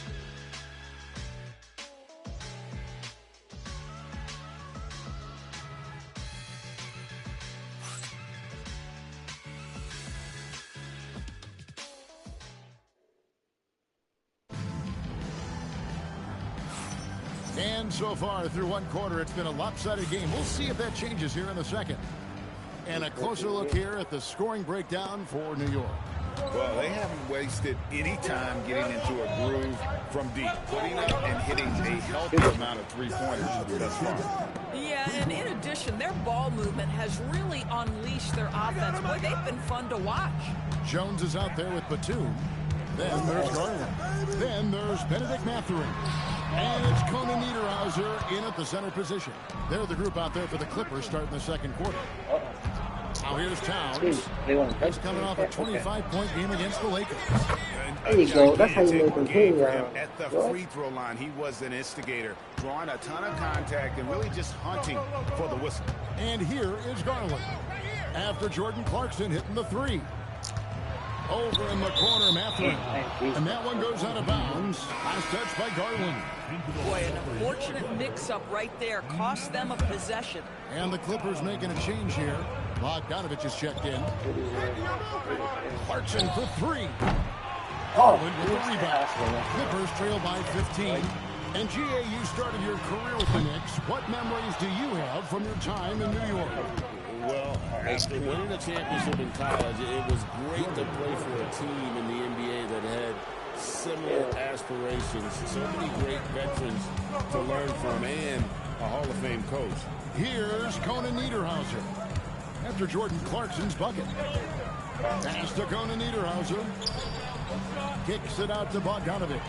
And so far through one quarter, it's been a lopsided game. We'll see if that changes here in the second. And a closer look here at the scoring breakdown for New York. Well, they haven't wasted any time getting into a groove from deep, putting up and hitting a healthy amount of three-pointers thus far. Yeah, and in addition, their ball movement has really unleashed their offense. Boy, they've been fun to watch. Jones is out there with Batum. Then there's Garland. Then there's Benedict Mathurin. And it's Conan Niederhauser in at the center position. They're the group out there for the Clippers starting the second quarter. Now here's Towns. He's coming off a 25-point game against the Lakers. There you go. That's how you make them pay. At the free throw line, he was an instigator, drawing a ton of contact and really just hunting for the whistle. And here is Garland. After Jordan Clarkson hitting the 3. Over in the corner, Mathurin. And that one goes out of bounds. Last touch by Garland. Boy, an unfortunate mix-up right there. Cost them a possession. And the Clippers making a change here. Bogdanovich is checked in. Clarkson for 3. Garland with the rebound. Clippers trail by 15. And GA, you started your career with the Knicks. What memories do you have from your time in New York? Well, after winning a championship in college, it was great to play for a team in the NBA that had similar aspirations. So many great veterans to learn from and a Hall of Fame coach. Here's Conan Niederhauser. After Jordan Clarkson's bucket. Pass to Conan Niederhauser. Kicks it out to Bogdanovich.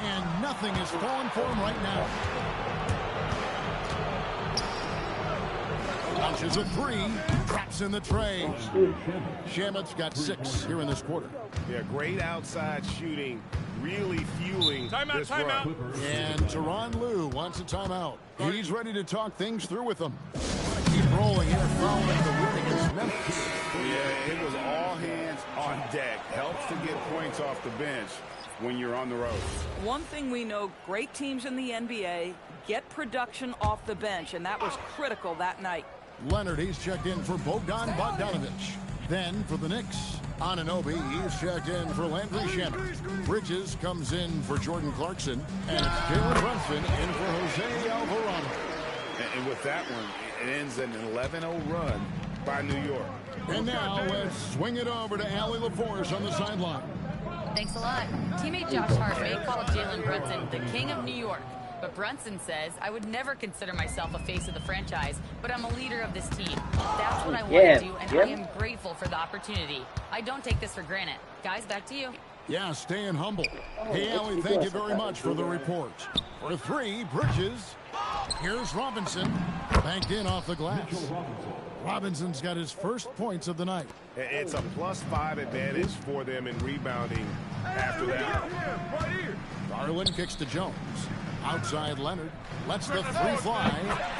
And nothing is falling for him right now. Launches a 3, traps in the tray. Shamit's got 6 here in this quarter. Yeah, great outside shooting, really fueling this run. And Tyronn Lue wants a timeout. He's ready to talk things through with them. Keep rolling here following the win against Memphis. Yeah, it was all hands on deck. Helps to get points off the bench when you're on the road. One thing we know, great teams in the NBA get production off the bench, and that was critical that night. Leonard, he's checked in for Bogdan Bogdanovich. Then for the Knicks, Anunoby, he's checked in for Landry Shamet. Bridges comes in for Jordan Clarkson. And it's Jalen Brunson in for Jose Alvarado. And with that one, it ends an 11-0 run by New York. And now let's swing it over to Allie LaForce on the sideline. Thanks a lot. Teammate Josh Hart may call Jalen Brunson the king of New York. But Brunson says, I would never consider myself a face of the franchise, but I'm a leader of this team. That's what I want to do, and I am grateful for the opportunity. I don't take this for granted. Guys, back to you. Yeah, staying humble. Hey, Allie, thank you very much for the report. For 3, Bridges. Here's Robinson. Banked in off the glass. Robinson's got his first points of the night. It's a +5 advantage for them in rebounding after that. Garland kicks to Jones. Outside Leonard. Lets the three fly.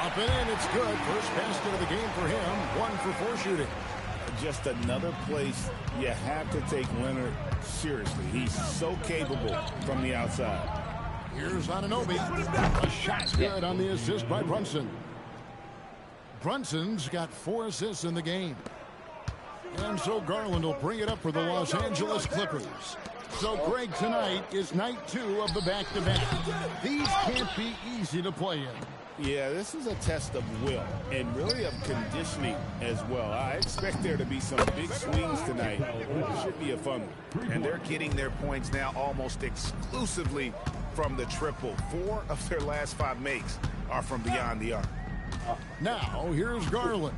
Up and in. It's good. First basket of the game for him. 1 for 4 shooting. Just another place you have to take Leonard seriously. He's so capable from the outside. Here's Anunoby. A shot's good on the assist by Brunson. Brunson's got 4 assists in the game. And so Garland will bring it up for the Los Angeles Clippers. So, Greg, tonight is night 2 of the back-to-back. These can't be easy to play in. Yeah, this is a test of will and really of conditioning as well. I expect there to be some big swings tonight. It should be a fun one. And they're getting their points now almost exclusively from the triple. 4 of their last 5 makes are from beyond the arc. Now, here's Garland.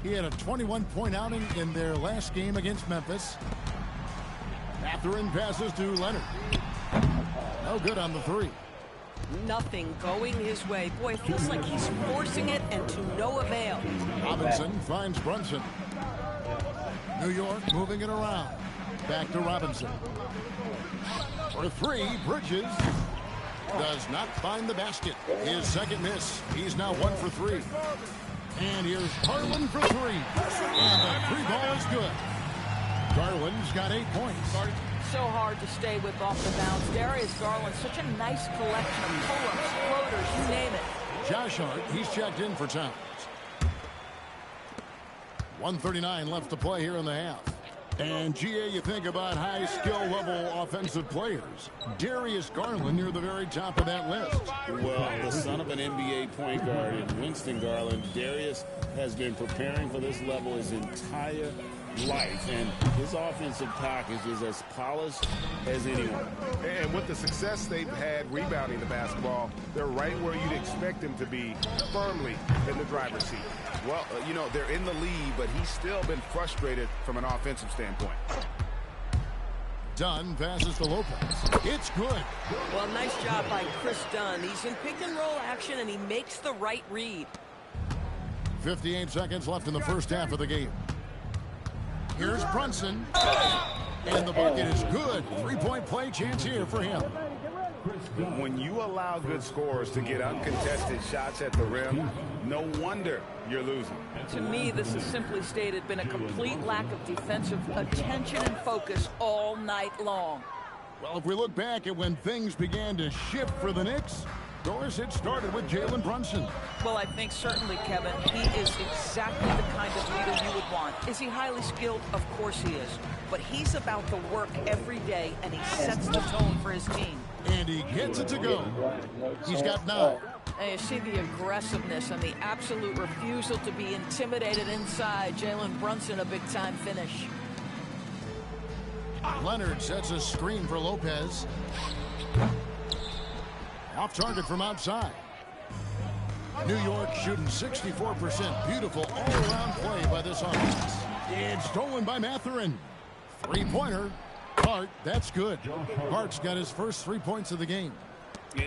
He had a 21-point outing in their last game against Memphis. Mathurin passes to Leonard. No good on the 3. Nothing going his way. Boy, it feels like he's forcing it and to no avail. Robinson finds Brunson. New York moving it around. Back to Robinson. For 3, Bridges does not find the basket. His second miss. He's now 1 for 3. And here's Garland for 3. And the 3 ball is good. Garland's got 8 points. So hard to stay with off the bounce. Darius Garland, such a nice collection of pull-ups, floaters, you name it. Josh Hart, he's checked in for Towns. 1:39 left to play here in the half. And, GA, you think about high skill level offensive players. Darius Garland near the very top of that list. Well, the son of an NBA point guard in Winston Garland, Darius has been preparing for this level his entire life, and his offensive package is as polished as anyone. And with the success they've had rebounding the basketball, they're right where you'd expect them to be, firmly in the driver's seat. Well, you know, they're in the lead, but he's still been frustrated from an offensive standpoint. Dunn passes to Lopez. It's good. Well, nice job by Chris Dunn. He's in pick-and-roll action, and he makes the right read. 58 seconds left in the first half of the game. Here's Brunson. And the bucket is good. 3-point play chance here for him. When you allow good scorers to get uncontested shots at the rim, no wonder you're losing. To me, this has simply stated been a complete lack of defensive attention and focus all night long. Well, if we look back at when things began to shift for the Knicks, Doris, it started with Jalen Brunson. Well, I think certainly, Kevin, he is exactly the kind of leader you would want. Is he highly skilled? Of course he is. But he's about the work every day, and he sets the tone for his team. And he gets it to go. He's got 9. And you see the aggressiveness and the absolute refusal to be intimidated inside. Jalen Brunson, a big-time finish. Leonard sets a screen for Lopez. Off target from outside. New York shooting 64%. Beautiful all-around play by this offense. It's stolen by Mathurin. 3-pointer. Hart, that's good. Hart's got his first 3 points of the game.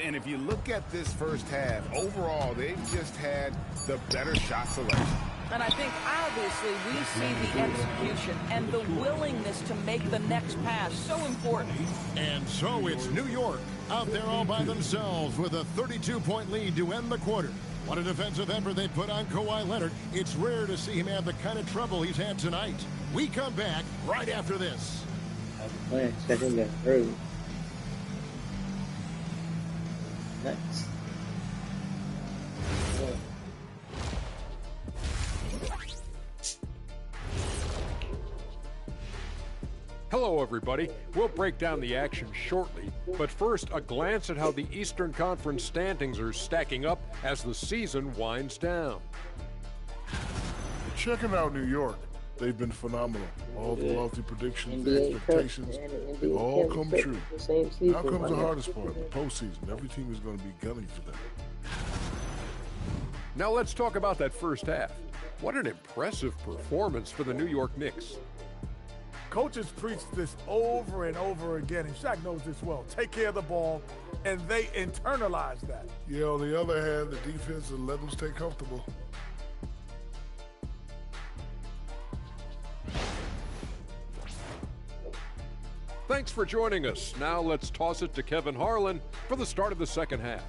And if you look at this first half, overall, they've just had the better shot selection. And I think, obviously, we see the execution and the willingness to make the next pass so important. And so it's New York out there all by themselves with a 32-point lead to end the quarter. What a defensive effort they put on Kawhi Leonard. It's rare to see him have the kind of trouble he's had tonight. We come back right after this. I expected that early. Nice. Hello, everybody. We'll break down the action shortly, but first, a glance at how the Eastern Conference standings are stacking up as the season winds down. Checking out New York. They've been phenomenal. All the lofty predictions, the expectations, they all come true. Now comes the hardest part, the postseason. Every team is going to be gunning for them. Now let's talk about that first half. What an impressive performance for the New York Knicks. Coaches preach this over and over again, and Shaq knows this well. Take care of the ball, and they internalize that. Yeah, on the other hand, the defense will let them stay comfortable. Thanks for joining us. Now let's toss it to Kevin Harlan for the start of the second half.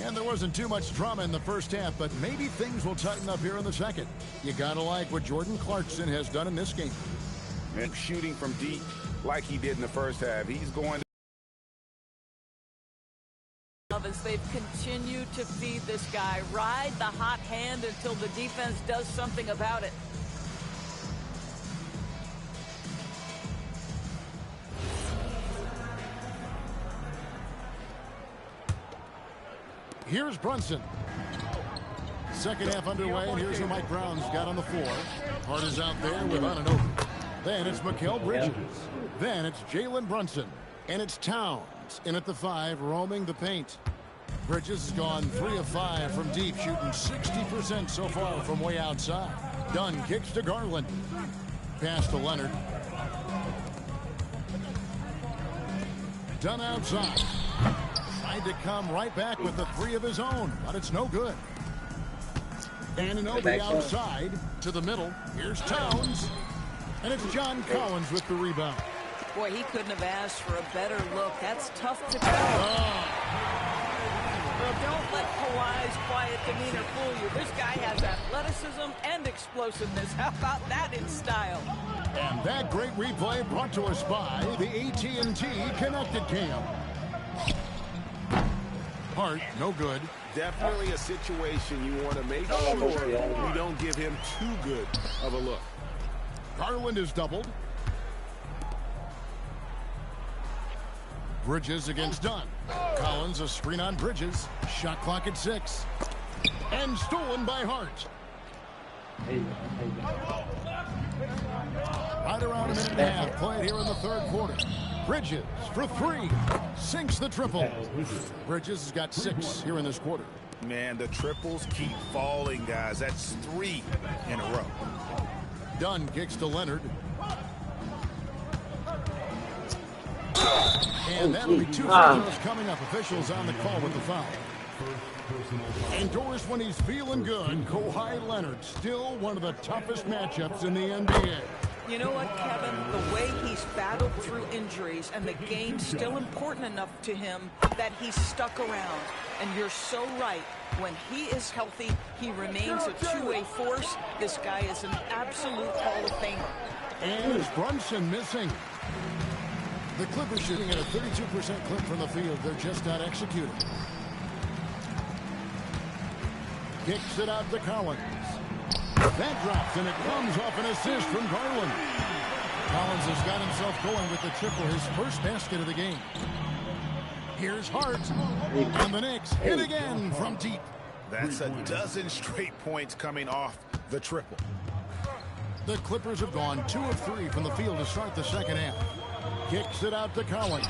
And there wasn't too much drama in the first half, but maybe things will tighten up here in the second. You gotta like what Jordan Clarkson has done in this game. And shooting from deep like he did in the first half. He's going As they've continued to feed this guy, ride the hot hand until the defense does something about it. Here's Brunson. Second half underway, and here's who Mike Brown's got on the floor. Hart is out there with Anunoby. Then it's Mikal Bridges. Then it's Jalen Brunson. And it's Towns in at the 5, roaming the paint. Bridges has gone 3 of 5 from deep, shooting 60% so far from way outside. Dunn kicks to Garland. Pass to Leonard. Dunn outside. Tried to come right back with the 3 of his own, but it's no good. Anunoby outside to the middle. Here's Towns. And it's John Collins with the rebound. Boy, he couldn't have asked for a better look. That's tough to tell. Well, don't let Kawhi's quiet demeanor fool you. This guy has athleticism and explosiveness. How about that in style? And that great replay brought to us by the AT&T Connected Cam. Hart, no good. definitely a situation you want to make sure you don't give him too good of a look. Garland is doubled. Bridges against Dunn. Collins a screen on Bridges. Shot clock at 6. And stolen by Hart. Right around a minute and a half played here in the third quarter. Bridges for 3. Sinks the triple. Bridges has got 6 here in this quarter. Man, the triples keep falling, guys. That's 3 in a row. Dunn kicks to Leonard. And that'll be 2 fouls coming up. Officials on the call with the foul. Endorsed when he's feeling good, Kawhi Leonard, still one of the toughest matchups in the NBA. You know what, Kevin? The way he's battled through injuries and the game's still important enough to him that he's stuck around. And you're so right. When he is healthy, he remains a two-way force. This guy is an absolute Hall of Famer. And is Brunson missing? The Clippers shooting at a 32% clip from the field. They're just not executing. Kicks it out to Collins. That drops, and it comes off an assist from Garland. Collins has got himself going with the triple, his first basket of the game. Here's Hart, and the Knicks hit again from deep. That's a dozen straight points coming off the triple. The Clippers have gone 2 of 3 from the field to start the second half. Kicks it out to Collins.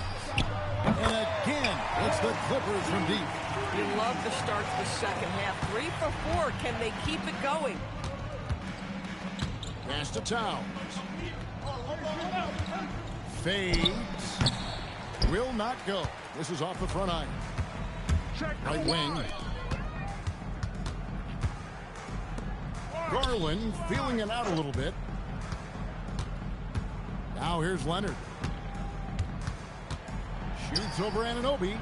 And again, it's the Clippers from deep. You love the start to the second half. 3 for 4. Can they keep it going? Pass to Towns. Fades. Will not go. This is off the front iron. Right wing. Garland feeling it out a little bit. Now here's Leonard. Shoots over Anunoby.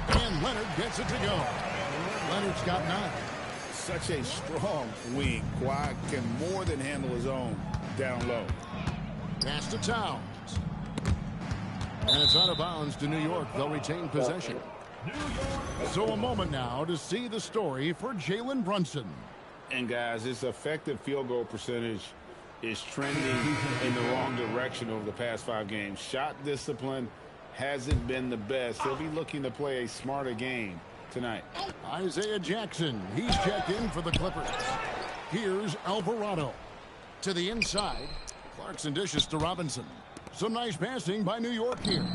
And Leonard gets it to go. Leonard's got 9. Such a strong wing. Kawhi can more than handle his own down low. Pass to Towns. And it's out of bounds to New York. They'll retain possession. So a moment now to see the story for Jalen Brunson. And guys, his effective field goal percentage is trending in the wrong direction over the past 5 games. Shot discipline hasn't been the best. He'll be looking to play a smarter game tonight. Isaiah Jackson, he's checked in for the Clippers. Here's Alvarado. To the inside, Clarkson dishes to Robinson. Some nice passing by New York here.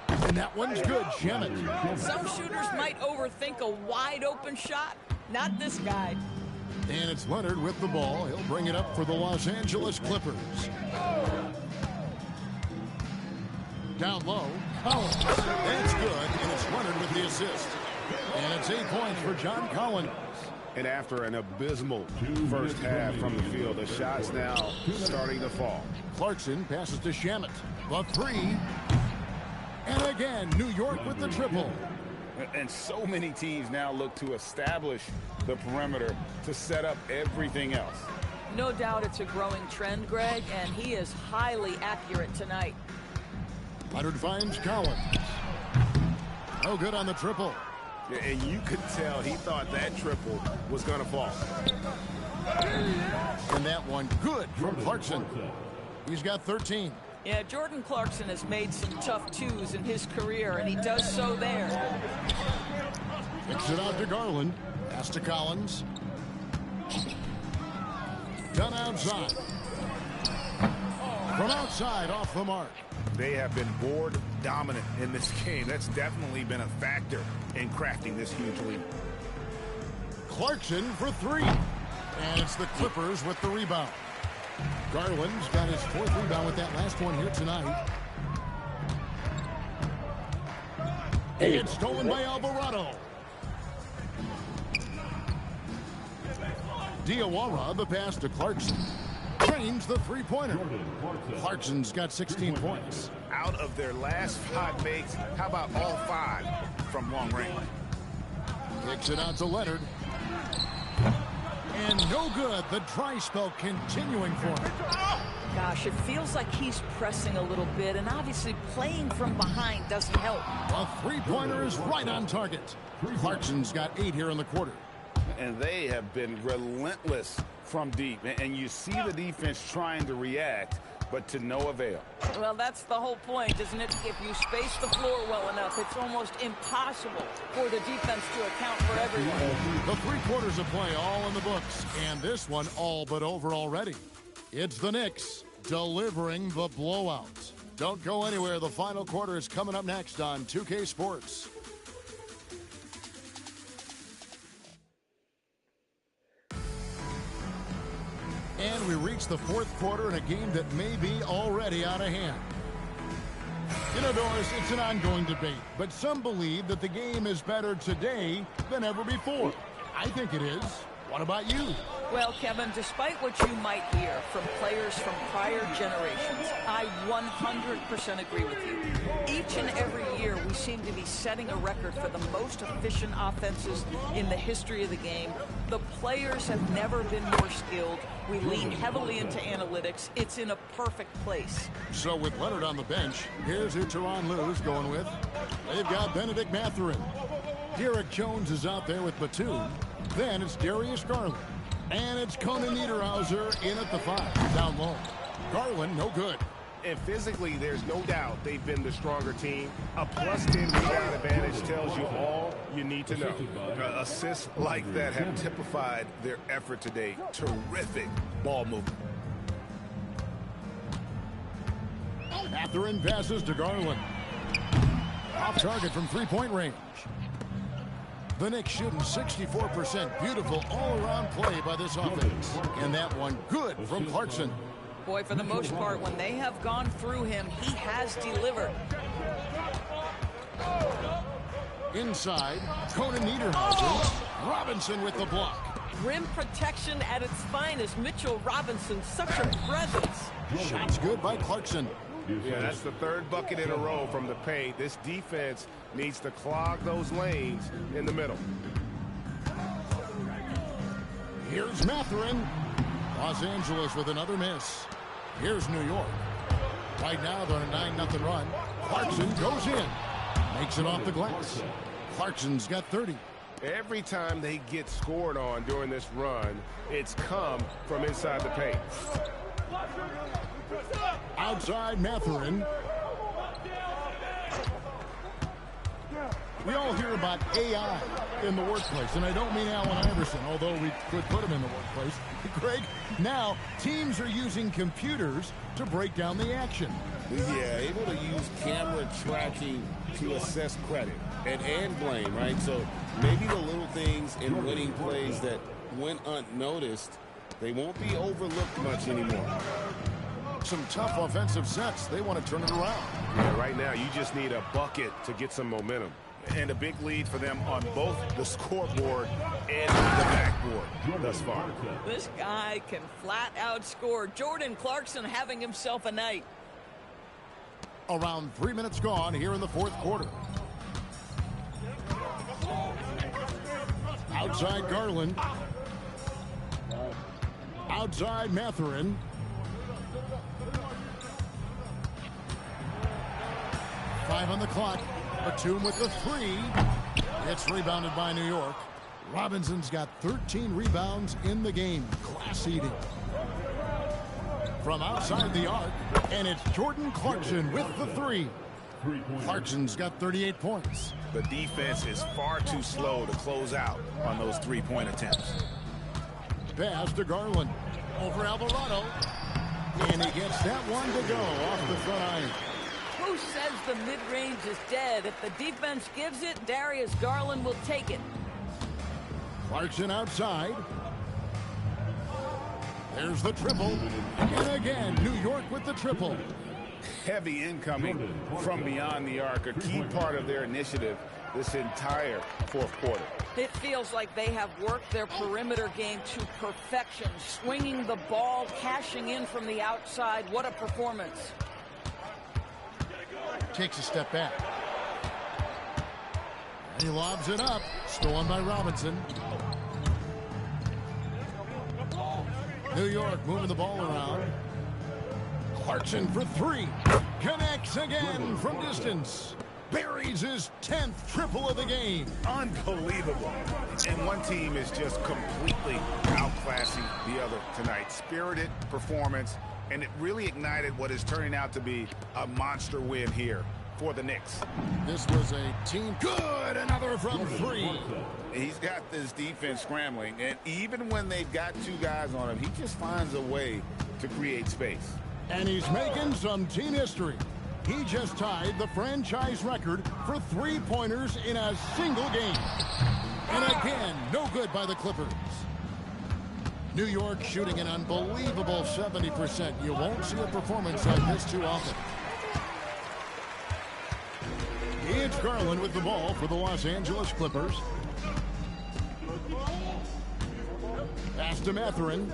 And that one's good, Shamet. Some shooters might overthink a wide open shot. Not this guy. And it's Leonard with the ball. He'll bring it up for the Los Angeles Clippers. Down low, Collins. That's good, and it's Leonard with the assist. And it's 8 points for John Collins. And after an abysmal first half from the field, the shots now starting to fall. Clarkson passes to Shamet. The three. And again, New York with the triple. And so many teams now look to establish the perimeter to set up everything else. No doubt it's a growing trend, Greg, and he is highly accurate tonight. Leonard finds Collins. No good on the triple. Yeah, and you could tell he thought that triple was going to fall. And that one good from Clarkson. He's got 13. Yeah, Jordan Clarkson has made some tough twos in his career, and he does so there. Kicks it out to Garland. Pass to Collins. Done outside. From outside, off the mark. They have been board dominant in this game. That's definitely been a factor in crafting this huge lead. Clarkson for three. And it's the Clippers with the rebound. Garland's got his 4th rebound with that last one here tonight. It's stolen by Alvarado. Diawara, the pass to Clarkson. Drains the three-pointer. Clarkson's got 16 points. Out of their last 5 makes, how about all 5 from long range? Kicks it out to Leonard. And no good. The dry spell continuing for him. Gosh, it feels like he's pressing a little bit, and obviously playing from behind doesn't help. A three-pointer is right on target. Clarkson's got 8 here in the quarter. And they have been relentless from deep. And you see the defense trying to react, but to no avail. Well, that's the whole point, isn't it? If you space the floor well enough, it's almost impossible for the defense to account for everyone. The 3 quarters of play all in the books, and this one all but over already. It's the Knicks delivering the blowout. Don't go anywhere. The final quarter is coming up next on 2K Sports. And we reach the 4th quarter in a game that may be already out of hand. You know, Doris, it's an ongoing debate, but some believe that the game is better today than ever before. I think it is. What about you? Well, Kevin, despite what you might hear from players from prior generations, I 100% agree with you. Each and every year, we seem to be setting a record for the most efficient offenses in the history of the game. The players have never been more skilled. We lean heavily into analytics. It's in a perfect place. So with Leonard on the bench, here's who Tyronn Lue's going with. They've got Benedict Mathurin. Derek Jones is out there with Batum. Then it's Darius Garland. And it's Conan Niederhauser in at the 5, down low. Garland, no good. And physically, there's no doubt they've been the stronger team. A +10 rebound advantage tells you all you need to know. Assists like that have typified their effort today. Terrific ball movement. Mathurin passes to Garland. Off target from three-point range. The Knicks shooting 64%. Beautiful all-around play by this offense. And that one good from Clarkson. Boy, for the most part, when they have gone through him, he has delivered. Inside, Conan Niederhauser. Robinson with the block. Rim protection at its finest. Mitchell Robinson, such a presence. Shots good by Clarkson. Yeah, that's the 3rd bucket in a row from the paint. This defense needs to clog those lanes in the middle. Here's Mathurin. Los Angeles with another miss. Here's New York. Right now they're on a 9-0 run. Clarkson goes in. Makes it off the glass. Clarkson's got 30. Every time they get scored on during this run, it's come from inside the paint. Outside Mathurin. We all hear about AI in the workplace, and I don't mean Allen Iverson, although we could put him in the workplace. Greg, now teams are using computers to break down the action. Yeah, able to use camera tracking to assess credit and blame, right? So maybe the little things in winning plays that went unnoticed, they won't be overlooked much anymore. some tough offensive sets. They want to turn it around. Yeah, right now, you just need a bucket to get some momentum. And a big lead for them on both the scoreboard and the backboard thus far. This guy can flat out score. Jordan Clarkson having himself a night. Around 3 minutes gone here in the fourth quarter. Outside Garland. Outside Mathurin. Five on the clock. Batum with the three. It's rebounded by New York. Robinson's got 13 rebounds in the game. Class eating. From outside the arc, and it's Jordan Clarkson with the three. Clarkson's got 38 points. The defense is far too slow to close out on those three-point attempts. Pass to Garland. Over Alvarado. And he gets that one to go off the front iron. Who says the mid-range is dead? If the defense gives it, Darius Garland will take it. Clarkson outside. There's the triple. And again, New York with the triple. Heavy incoming from beyond the arc, a key part of their initiative this entire fourth quarter. It feels like they have worked their perimeter game to perfection, swinging the ball, cashing in from the outside. What a performance. Takes a step back. And he lobs it up. Stolen by Robinson. New York moving the ball around. Clarkson for three. Connects again from distance. Buries his 10th triple of the game. Unbelievable. And one team is just completely outclassing the other tonight. Spirited performance, and it really ignited what is turning out to be a monster win here for the Knicks. This was a team. Good. Another from three. He's got this defense scrambling, and even when they've got two guys on him, he just finds a way to create space. And he's making some team history. He just tied the franchise record for three-pointers in a single game. And again, no good by the Clippers. New York shooting an unbelievable 70%. You won't see a performance like this too often. It's Garland with the ball for the Los Angeles Clippers. Pass to Mathurin.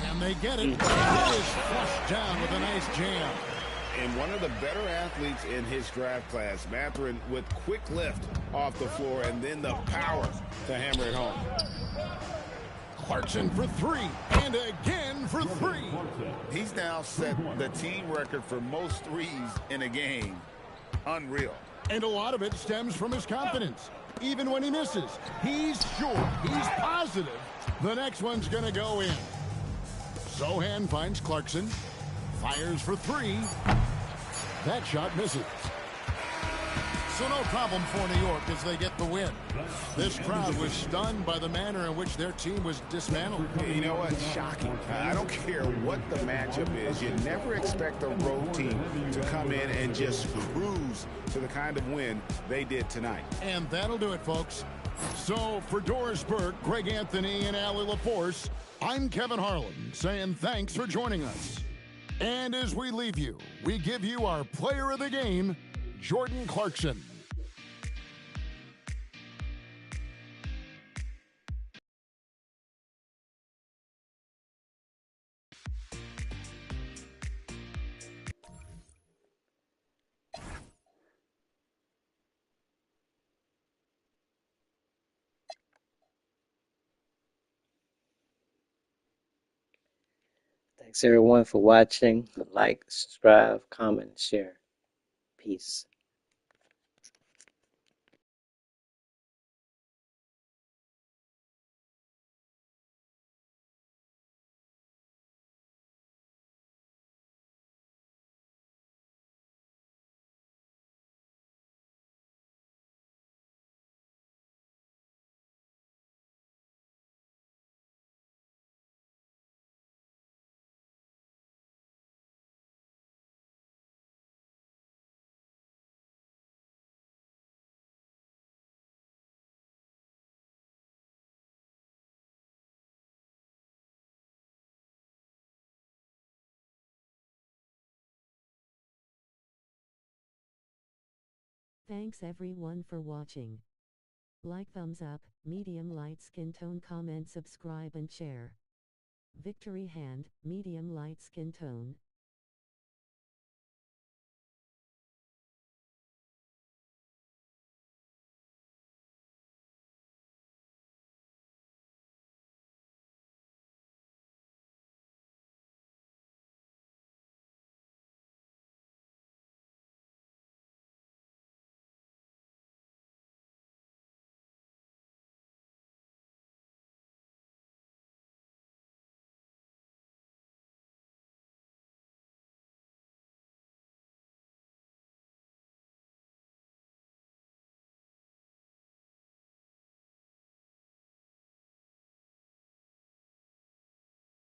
And they get it. It is flushed down with a nice jam. And one of the better athletes in his draft class, Mathurin, with quick lift off the floor and then the power to hammer it home. Clarkson for three, and again for three. He's now set the team record for most threes in a game. Unreal. And a lot of it stems from his confidence. Even when he misses, he's sure, he's positive the next one's going to go in. Sohan finds Clarkson, fires for three. That shot misses. So no problem for New York as they get the win. This crowd was stunned by the manner in which their team was dismantled. You know what? Shocking. I don't care what the matchup is. You never expect a road team to come in and just cruise to the kind of win they did tonight. And that'll do it, folks. So for Doris Burke, Greg Anthony, and Allie LaForce, I'm Kevin Harlan saying thanks for joining us. And as we leave you, we give you our player of the game, Jordan Clarkson. Thanks everyone for watching. Like, subscribe, comment, share. Peace. Thanks everyone for watching. Like, thumbs up, medium light skin tone, comment, subscribe and share. Victory hand, medium light skin tone.